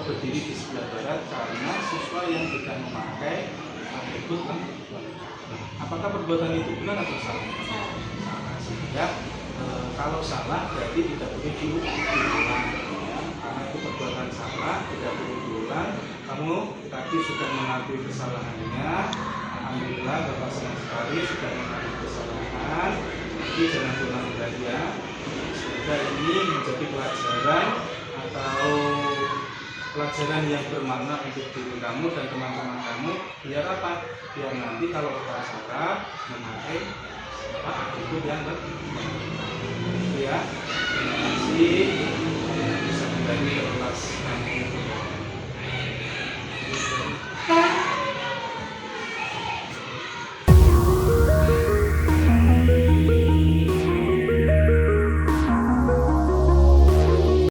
Berdiri di sebelah barat karena siswa yang tidak memakai atribut penunjukkan. Apakah perbuatan itu benar atau salah? Salah. Sehingga kalau salah berarti tidak boleh diulang ya. Karena itu perbuatan salah, tidak boleh diulang. Kamu tadi sudah mengakui kesalahannya. Alhamdulillah Bapak senang sekali sudah mengakui kesalahan. Jadi jangan diulang lagi ya. Semoga ini menjadi pelajaran atau pelajaran yang bermakna untuk diri kamu dan teman-teman kamu. Biar apa? Biar nanti kalau upacara memakai atribut yang itu ya. Terima kasih. Bisa kembali ke kelas